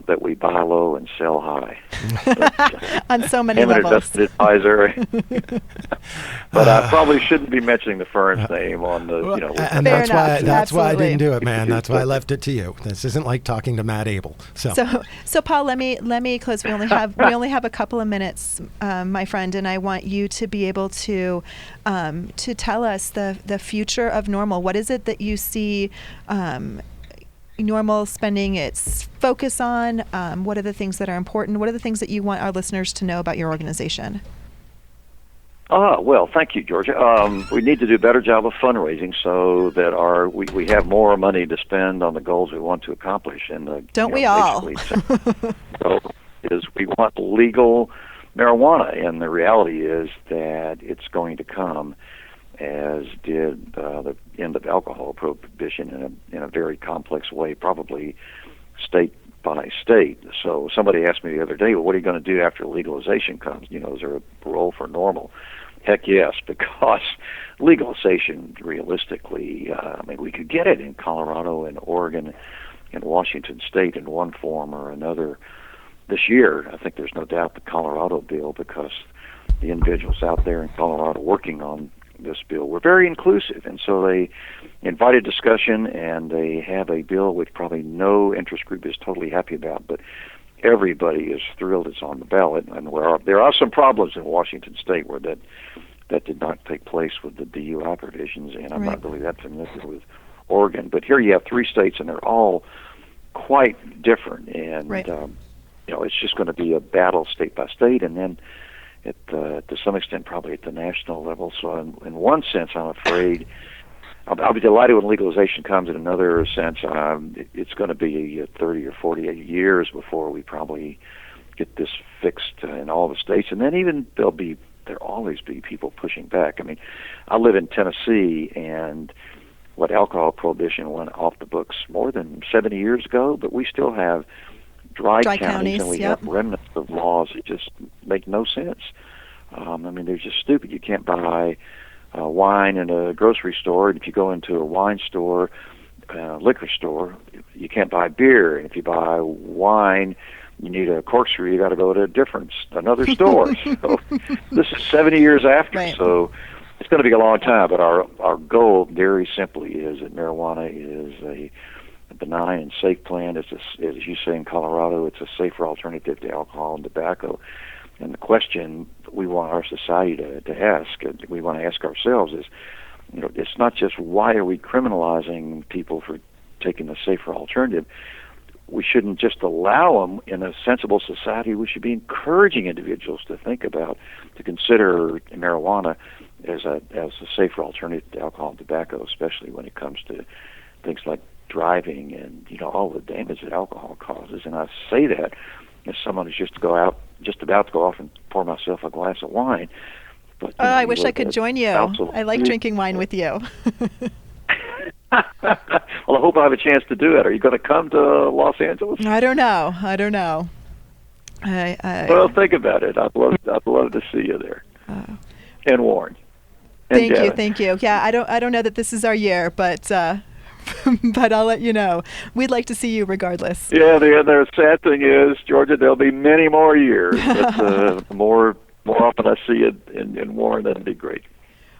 That we buy low and sell high. On so many I'm levels. an investment advisor. But I probably shouldn't be mentioning the firm's name on the, And that's why I didn't do it, man. That's why I left it to you. This isn't like talking to Matt Abel. So Paul, let me close. We only have a couple of minutes, my friend, and I want you to be able to tell us the future of NORML. What is it that you see NORML spending its focus on? What are the things that are important? What are the things that you want our listeners to know about your organization? Well, thank you, Georgia. We need to do a better job of fundraising so that we have more money to spend on the goals we want to accomplish. And don't we all? So is we want legal marijuana, and the reality is that it's going to come, as did the end of alcohol prohibition in a very complex way, probably state by state. So somebody asked me the other day, well, what are you going to do after legalization comes? Is there a role for NORML? Heck yes, because legalization, realistically, we could get it in Colorado and Oregon and Washington State in one form or another this year. I think there's no doubt the Colorado bill, because the individuals out there in Colorado working on this bill were very inclusive, and so they invited discussion, and they have a bill which probably no interest group is totally happy about, but everybody is thrilled it's on the ballot. And there are some problems in Washington State where that did not take place with the DUI provisions, and I'm not really that familiar with Oregon. But here you have 3 states, and they're all quite different. And right. It's just going to be a battle state by state, and then to some extent probably at the national level. So in one sense, I'm afraid I'll be delighted when legalization comes. In another sense, it's going to be 30 or 40 years before we probably get this fixed in all the states. And then even there'll always be people pushing back. I mean, I live in Tennessee, and alcohol prohibition went off the books more than 70 years ago, but we still have dry counties, and we have remnants of laws that just make no sense. I mean, they're just stupid. You can't buy wine in a grocery store, and if you go into a wine store, liquor store, you can't buy beer. And if you buy wine, you need a corkscrew, you got to go to another store. So this is 70 years after, right. So it's going to be a long time. But our goal, very simply, is that marijuana is a benign and safe plant. As you say in Colorado, it's a safer alternative to alcohol and tobacco. And the question we want our society to ask, and we want to ask ourselves, is, it's not just why are we criminalizing people for taking the safer alternative. We shouldn't just allow them. In a sensible society, we should be encouraging individuals to consider marijuana as a safer alternative to alcohol and tobacco, especially when it comes to things like driving and all the damage that alcohol causes. And I say that as someone who's just about to go off and pour myself a glass of wine. But I wish I could join you. I like drinking wine with you. Well, I hope I have a chance to do it. Are you going to come to Los Angeles? I don't know. Well, think about it. I'd love to see you there. And Warren. And Thank you. Yeah, I don't know that this is our year, but but I'll let you know. We'd like to see you regardless. Yeah, the sad thing is, Georgia, there'll be many more years. But the more often I see it in Warren, that'd be great.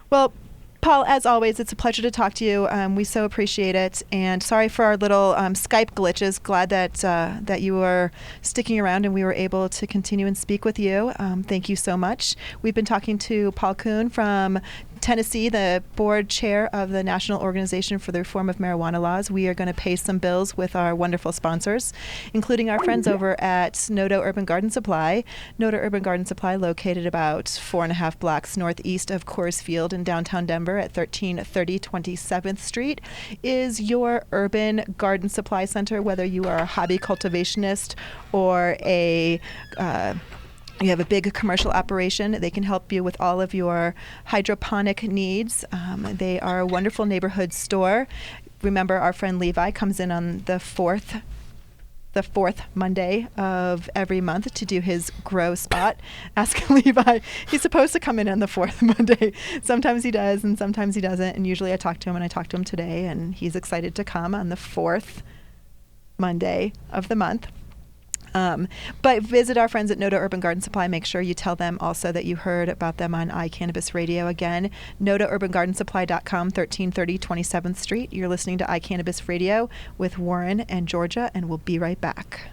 Well, Paul, as always, it's a pleasure to talk to you. We so appreciate it. And sorry for our little Skype glitches. Glad that you were sticking around and we were able to continue and speak with you. Thank you so much. We've been talking to Paul Kuhn from Tennessee, the board chair of the National Organization for the Reform of Marijuana Laws. We are going to pay some bills with our wonderful sponsors, including our friends over at Noto Urban Garden Supply. Noto Urban Garden Supply, located about 4.5 blocks northeast of Coors Field in downtown Denver at 1330 27th Street, is your urban garden supply center. Whether you are a hobby cultivationist or you have a big commercial operation, they can help you with all of your hydroponic needs. They are a wonderful neighborhood store. Remember, our friend Levi comes in on the fourth Monday of every month to do his grow spot. Ask Levi. He's supposed to come in on the fourth Monday. Sometimes he does and sometimes he doesn't. And usually I talk to him, and I talked to him today, and he's excited to come on the fourth Monday of the month. But visit our friends at Noto Urban Garden Supply. Make sure you tell them also that you heard about them on iCannabis Radio. Again, NotoUrbanGardenSupply.com, 1330 27th Street. You're listening to iCannabis Radio with Warren and Georgia, and we'll be right back.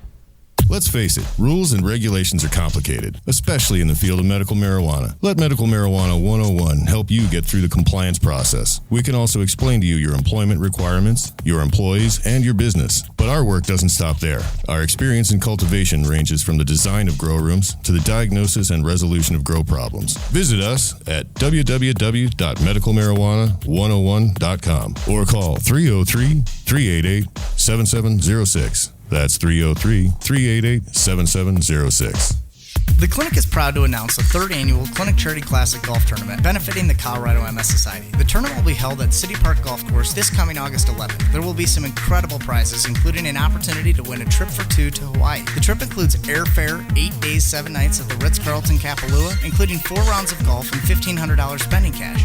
Let's face it, rules and regulations are complicated, especially in the field of medical marijuana. Let Medical Marijuana 101 help you get through the compliance process. We can also explain to you your employment requirements, your employees, and your business. But our work doesn't stop there. Our experience in cultivation ranges from the design of grow rooms to the diagnosis and resolution of grow problems. Visit us at www.medicalmarijuana101.com or call 303-388-7706. That's 303-388-7706. The clinic is proud to announce the 3rd annual Clinic Charity Classic Golf Tournament benefiting the Colorado MS Society. The tournament will be held at City Park Golf Course this coming August 11th. There will be some incredible prizes, including an opportunity to win a trip for 2 to Hawaii. The trip includes airfare, 8 days, 7 nights at the Ritz-Carlton Kapalua, including 4 rounds of golf and $1,500 spending cash.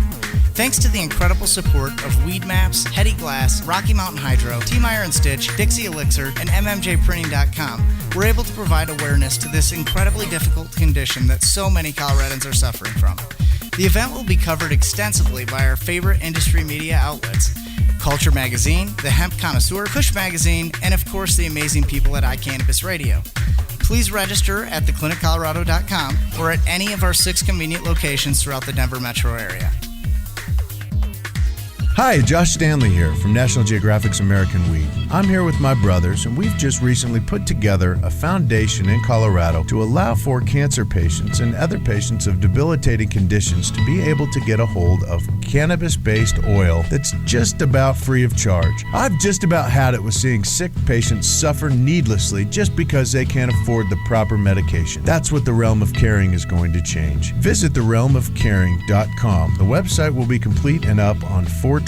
Thanks to the incredible support of Weed Maps, Hetty Glass, Rocky Mountain Hydro, T. Meyer & Stitch, Dixie Elixir, and MMJPrinting.com, we're able to provide awareness to this incredibly difficult condition that so many Coloradans are suffering from. The event will be covered extensively by our favorite industry media outlets, Culture Magazine, The Hemp Connoisseur, Kush Magazine, and of course the amazing people at iCannabis Radio. Please register at thecliniccolorado.com or at any of our 6 convenient locations throughout the Denver metro area. Hi, Josh Stanley here from National Geographic's American Weed. I'm here with my brothers, and we've just recently put together a foundation in Colorado to allow for cancer patients and other patients of debilitating conditions to be able to get a hold of cannabis-based oil that's just about free of charge. I've just about had it with seeing sick patients suffer needlessly just because they can't afford the proper medication. That's what the Realm of Caring is going to change. Visit therealmofcaring.com. The website will be complete and up on 4/20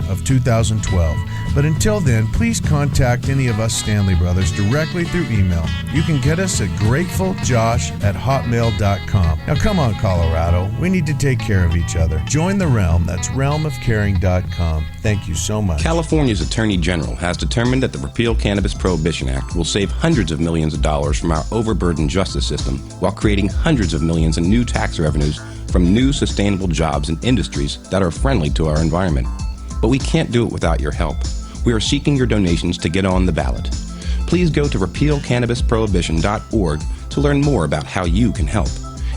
of 2012. But until then, please contact any of us Stanley Brothers directly through email. You can get us at gratefuljosh@hotmail.com. Now come on, Colorado. We need to take care of each other. Join the Realm. That's realmofcaring.com. Thank you so much. California's Attorney General has determined that the Repeal Cannabis Prohibition Act will save hundreds of millions of dollars from our overburdened justice system while creating hundreds of millions in new tax revenues from new sustainable jobs and industries that are friendly to our environment. But we can't do it without your help. We are seeking your donations to get on the ballot. Please go to repealcannabisprohibition.org to learn more about how you can help.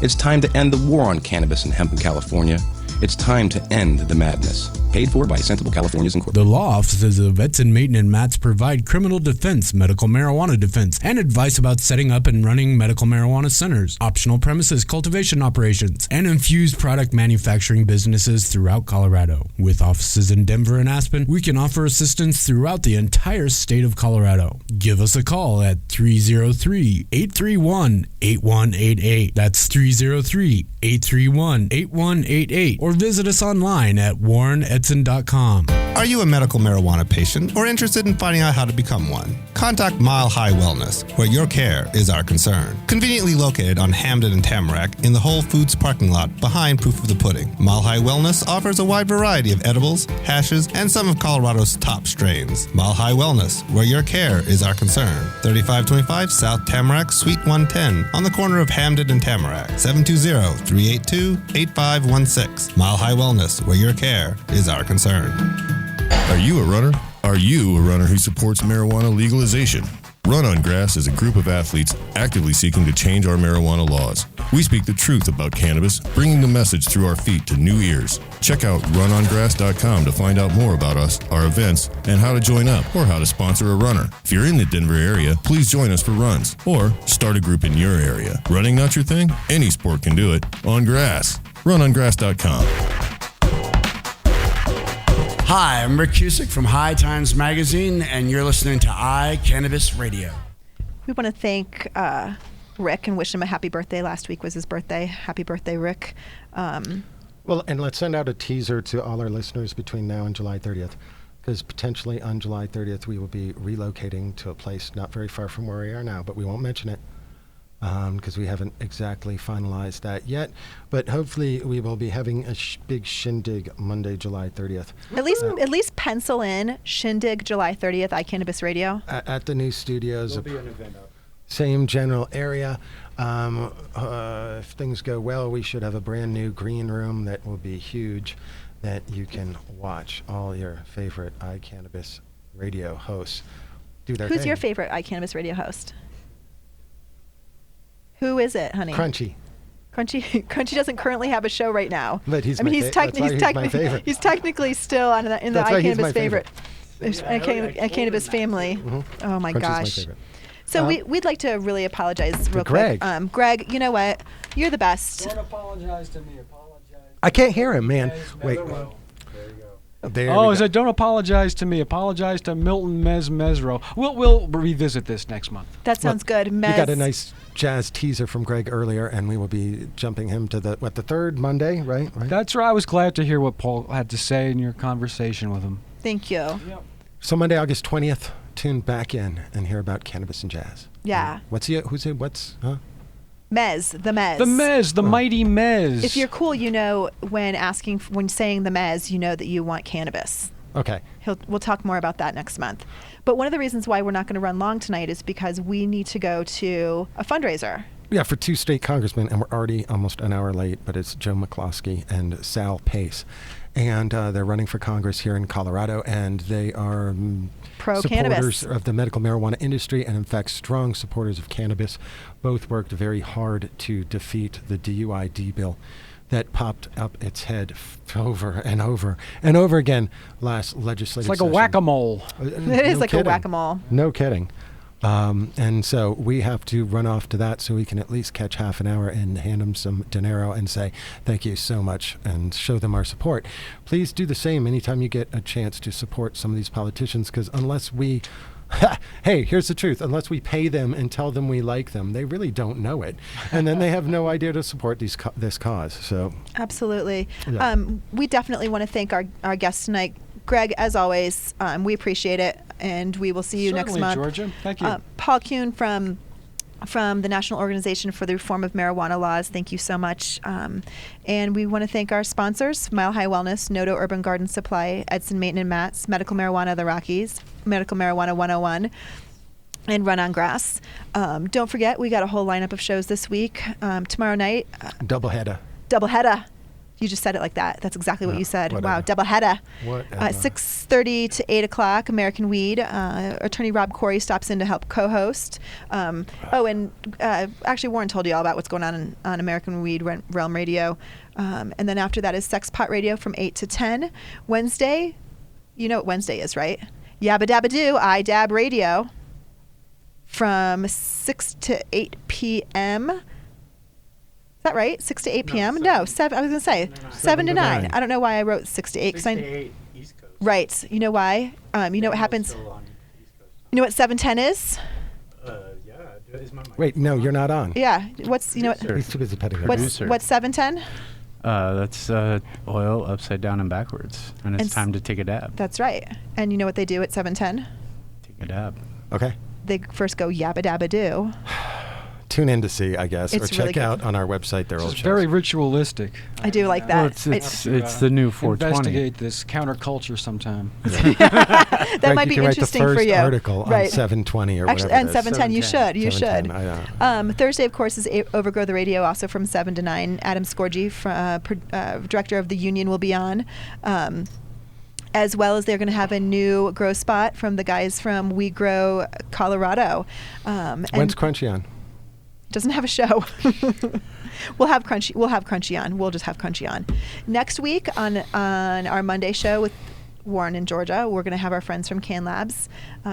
It's time to end the war on cannabis and hemp in California. It's time to end the madness. Paid for by Sensible Californians Incorporated. The law offices of Edson, Mayton, and Matz provide criminal defense, medical marijuana defense, and advice about setting up and running medical marijuana centers, optional premises cultivation operations, and infused product manufacturing businesses throughout Colorado. With offices in Denver and Aspen, we can offer assistance throughout the entire state of Colorado. Give us a call at 303-831-8188. That's 303-831-8188. Or visit us online at warrenedson.com. Are you a medical marijuana patient or interested in finding out how to become one? Contact Mile High Wellness, where your care is our concern. Conveniently located on Hamden and Tamarack in the Whole Foods parking lot behind Proof of the Pudding, Mile High Wellness offers a wide variety of edibles, hashes, and some of Colorado's top strains. Mile High Wellness, where your care is our concern. 3525 South Tamarack, Suite 110, on the corner of Hamden and Tamarack. 720-382-8516. Mile High Wellness, where your care is our concern. Are you a runner? Are you a runner who supports marijuana legalization? Run on Grass is a group of athletes actively seeking to change our marijuana laws. We speak the truth about cannabis, bringing the message through our feet to new ears. Check out runongrass.com to find out more about us, our events, and how to join up or how to sponsor a runner. If you're in the Denver area, please join us for runs or start a group in your area. Running not your thing? Any sport can do it. On grass. Runongrass.com. Hi, I'm Rick Cusick from High Times Magazine, and you're listening to iCannabis Radio. We want to thank Rick and wish him a happy birthday. Last week was his birthday. Happy birthday, Rick. Well, and let's send out a teaser to all our listeners between now and July 30th, because potentially on July 30th we will be relocating to a place not very far from where we are now, but we won't mention it because we haven't exactly finalized that yet. But hopefully we will be having a big shindig Monday, July 30th. At least pencil in shindig July 30th, iCannabis Radio. At the new studios. There'll be an event up. Same general area. If things go well, we should have a brand new green room that will be huge, that you can watch all your favorite iCannabis Radio hosts do their thing. Who's your favorite iCannabis Radio host? Who is it, honey? Crunchy. Crunchy doesn't currently have a show right now. But he's my favorite. He's technically still in the iCannabis favorite. iCannabis family. Mm-hmm. Oh my Crunchy's gosh. my favorite. So we'd like to really apologize real Greg. quick. Greg, you know what? You're the best. Don't apologize to me. Apologize. I can't hear him, man. Wait. There you go. There it don't apologize to me. Apologize to Milton Mesro. We'll revisit this next month. That sounds good. We got a nice jazz teaser from Greg earlier, and we will be jumping him to the third Monday, right? That's right. I was glad to hear what Paul had to say in your conversation with him. Thank you. Yep. So Monday, August 20th, tune back in and hear about cannabis and jazz. Yeah. What's the Mez, the Mez. The Mez, the mighty Mez. If you're cool, you know when saying the Mez, you know that you want cannabis. Okay. We'll talk more about that next month. But one of the reasons why we're not going to run long tonight is because we need to go to a fundraiser. Yeah, for two state congressmen, and we're already almost an hour late, but it's Joe McCloskey and Sal Pace. And they're running for Congress here in Colorado, and they are pro-cannabis supporters of the medical marijuana industry, and in fact, strong supporters of cannabis. Both worked very hard to defeat the DUID bill that popped up its head over and over and over again last legislative It's like session. a whack-a-mole. It is like a whack-a-mole. No kidding. And so we have to run off to that so we can at least catch half an hour and hand them some dinero and say thank you so much and show them our support. Please do the same anytime you get a chance to support some of these politicians, because unless we hey, here's the truth. Unless we pay them and tell them we like them, they really don't know it. And then they have no idea to support this cause. So Absolutely. Yeah. We definitely want to thank our guests tonight. Greg, as always, we appreciate it, and we will see you next Certainly, month. Georgia. Thank you. Paul Kuhn from the National Organization for the Reform of Marijuana Laws, thank you so much. And we want to thank our sponsors, Mile High Wellness, Noto Urban Garden Supply, Edson Maton and Mats, Medical Marijuana of the Rockies, Medical Marijuana 101, and Run on Grass. Don't forget, we got a whole lineup of shows this week. Tomorrow night. Doubleheader. You just said it like that. That's exactly what you said. Whatever. Wow, doubleheader. Whatever. 6:30 to 8 o'clock, American Weed. Attorney Rob Corey stops in to help co-host. Actually, Warren told you all about what's going on American Weed Realm Radio. And then after that is Sex Pot Radio from 8 to 10. Wednesday, you know what Wednesday is, right? Yabba Dabba Doo, I Dab Radio from 6 to 8 p.m. Is that right? 6 to 8 p.m.? No, 7. I was going to say 7 to 9. I don't know why I wrote 6 to 8. 6 to 8 East Coast. Right. You know why? You know what happens? You know what 710 is? Yeah. Is my mic Wait, no, you're not on. Yeah. What's He's too busy petting her. what's 710? That's oil upside down and backwards, and it's time to take a dab. That's right. And you know what they do at 710? Take a dab. Okay. They first go yabba dabba doo. Tune in to see, I guess, It's or really check out on our website their old It's shows. very ritualistic. I do like that. Well, it's the new 420. Investigate this counterculture sometime. That Greg, might be you can interesting write the for first you. article on 720 or Actually, whatever. and it is. 710, you should. You 710, should. I know. Thursday, of course, is Overgrow the Radio, also from 7 to 9. Adam Scorgi, director of the Union, will be on. As well as they're going to have a new grow spot from the guys from We Grow Colorado. When's Crunchy on? Doesn't have a show. We'll have Crunchy on. We'll just have Crunchy on. Next week on our Monday show with Warren and Georgia, we're going to have our friends from Can Labs,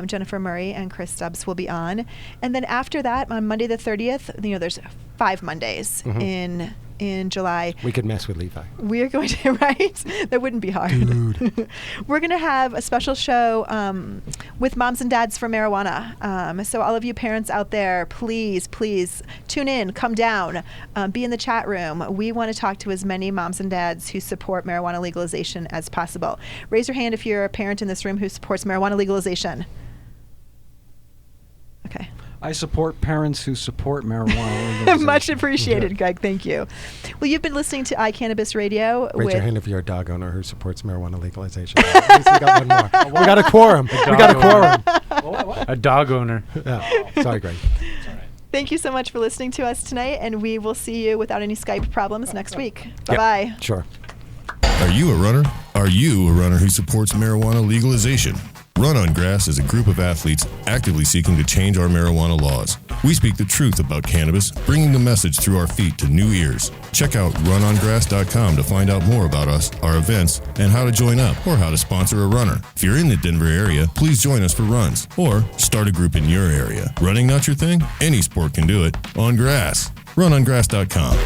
Jennifer Murray and Chris Stubbs will be on. And then after that, on Monday the 30th, there's 5 Mondays in July. We could mess with Levi. We are going to, right? That wouldn't be hard. Dude. We're going to have a special show with Moms and Dads for Marijuana. So all of you parents out there, please tune in, come down, be in the chat room. We want to talk to as many moms and dads who support marijuana legalization as possible. Raise your hand if you're a parent in this room who supports marijuana legalization. Okay. I support parents who support marijuana. Much appreciated, Greg. Thank you. Well, you've been listening to iCannabis Radio. Raise your hand if you're a dog owner who supports marijuana legalization. At least we got one more. We got a quorum. A dog owner. Yeah. Sorry, Greg. Thank you so much for listening to us tonight, and we will see you without any Skype problems next week. Bye-bye. Sure. Are you a runner? Are you a runner who supports marijuana legalization? Run on Grass is a group of athletes actively seeking to change our marijuana laws. We speak the truth about cannabis, bringing the message through our feet to new ears. Check out runongrass.com to find out more about us, our events, and how to join up or how to sponsor a runner. If you're in the Denver area, please join us for runs or start a group in your area. Running not your thing? Any sport can do it on grass. Runongrass.com.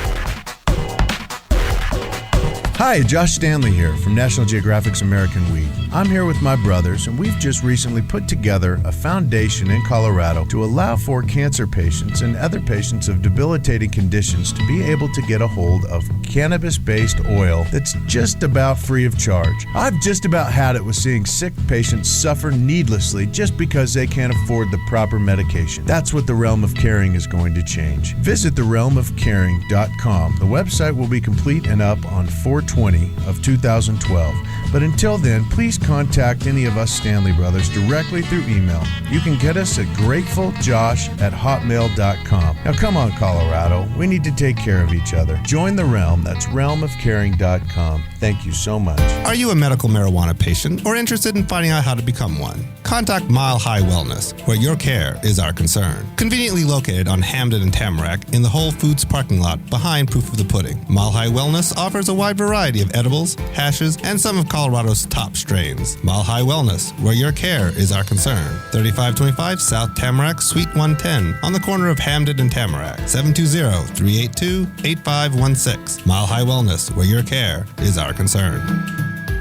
Hi, Josh Stanley here from National Geographic's American Weed. I'm here with my brothers, and we've just recently put together a foundation in Colorado to allow for cancer patients and other patients of debilitating conditions to be able to get a hold of cannabis-based oil that's just about free of charge. I've just about had it with seeing sick patients suffer needlessly just because they can't afford the proper medication. That's what the Realm of Caring is going to change. Visit therealmofcaring.com. The website will be complete and up on 4/20 20 of 2012. But until then, please contact any of us Stanley Brothers directly through email. You can get us at gratefuljosh@hotmail.com. Now come on, Colorado. We need to take care of each other. Join the Realm. That's realmofcaring.com. Thank you so much. Are you a medical marijuana patient or interested in finding out how to become one? Contact Mile High Wellness, where your care is our concern. Conveniently located on Hamden and Tamarack in the Whole Foods parking lot behind Proof of the Pudding. Mile High Wellness offers a wide variety of edibles, hashes, and some of Colorado's top strains. Mile High Wellness, where your care is our concern. 3525 South Tamarack, Suite 110, on the corner of Hamden and Tamarack. 720-382-8516. Mile High Wellness, where your care is our concern.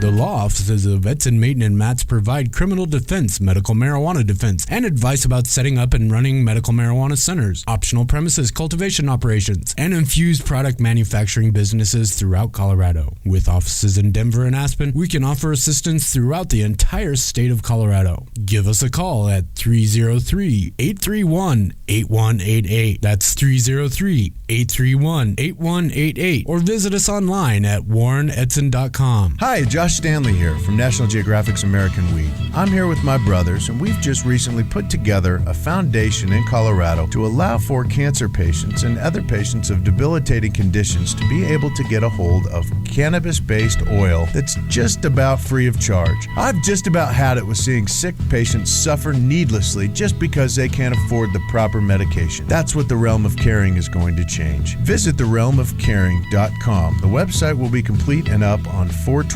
The law offices of Edson, Maton, and Matz provide criminal defense, medical marijuana defense, and advice about setting up and running medical marijuana centers, optional premises cultivation operations, and infused product manufacturing businesses throughout Colorado. With offices in Denver and Aspen, we can offer assistance throughout the entire state of Colorado. Give us a call at 303-831-8188. That's 303-831-8188. Or visit us online at warrenedson.com. Hi, Josh Stanley here from National Geographic's American Weed. I'm here with my brothers, and we've just recently put together a foundation in Colorado to allow for cancer patients and other patients of debilitating conditions to be able to get a hold of cannabis-based oil that's just about free of charge. I've just about had it with seeing sick patients suffer needlessly just because they can't afford the proper medication. That's what the Realm of Caring is going to change. Visit therealmofcaring.com. The website will be complete and up on 4/20.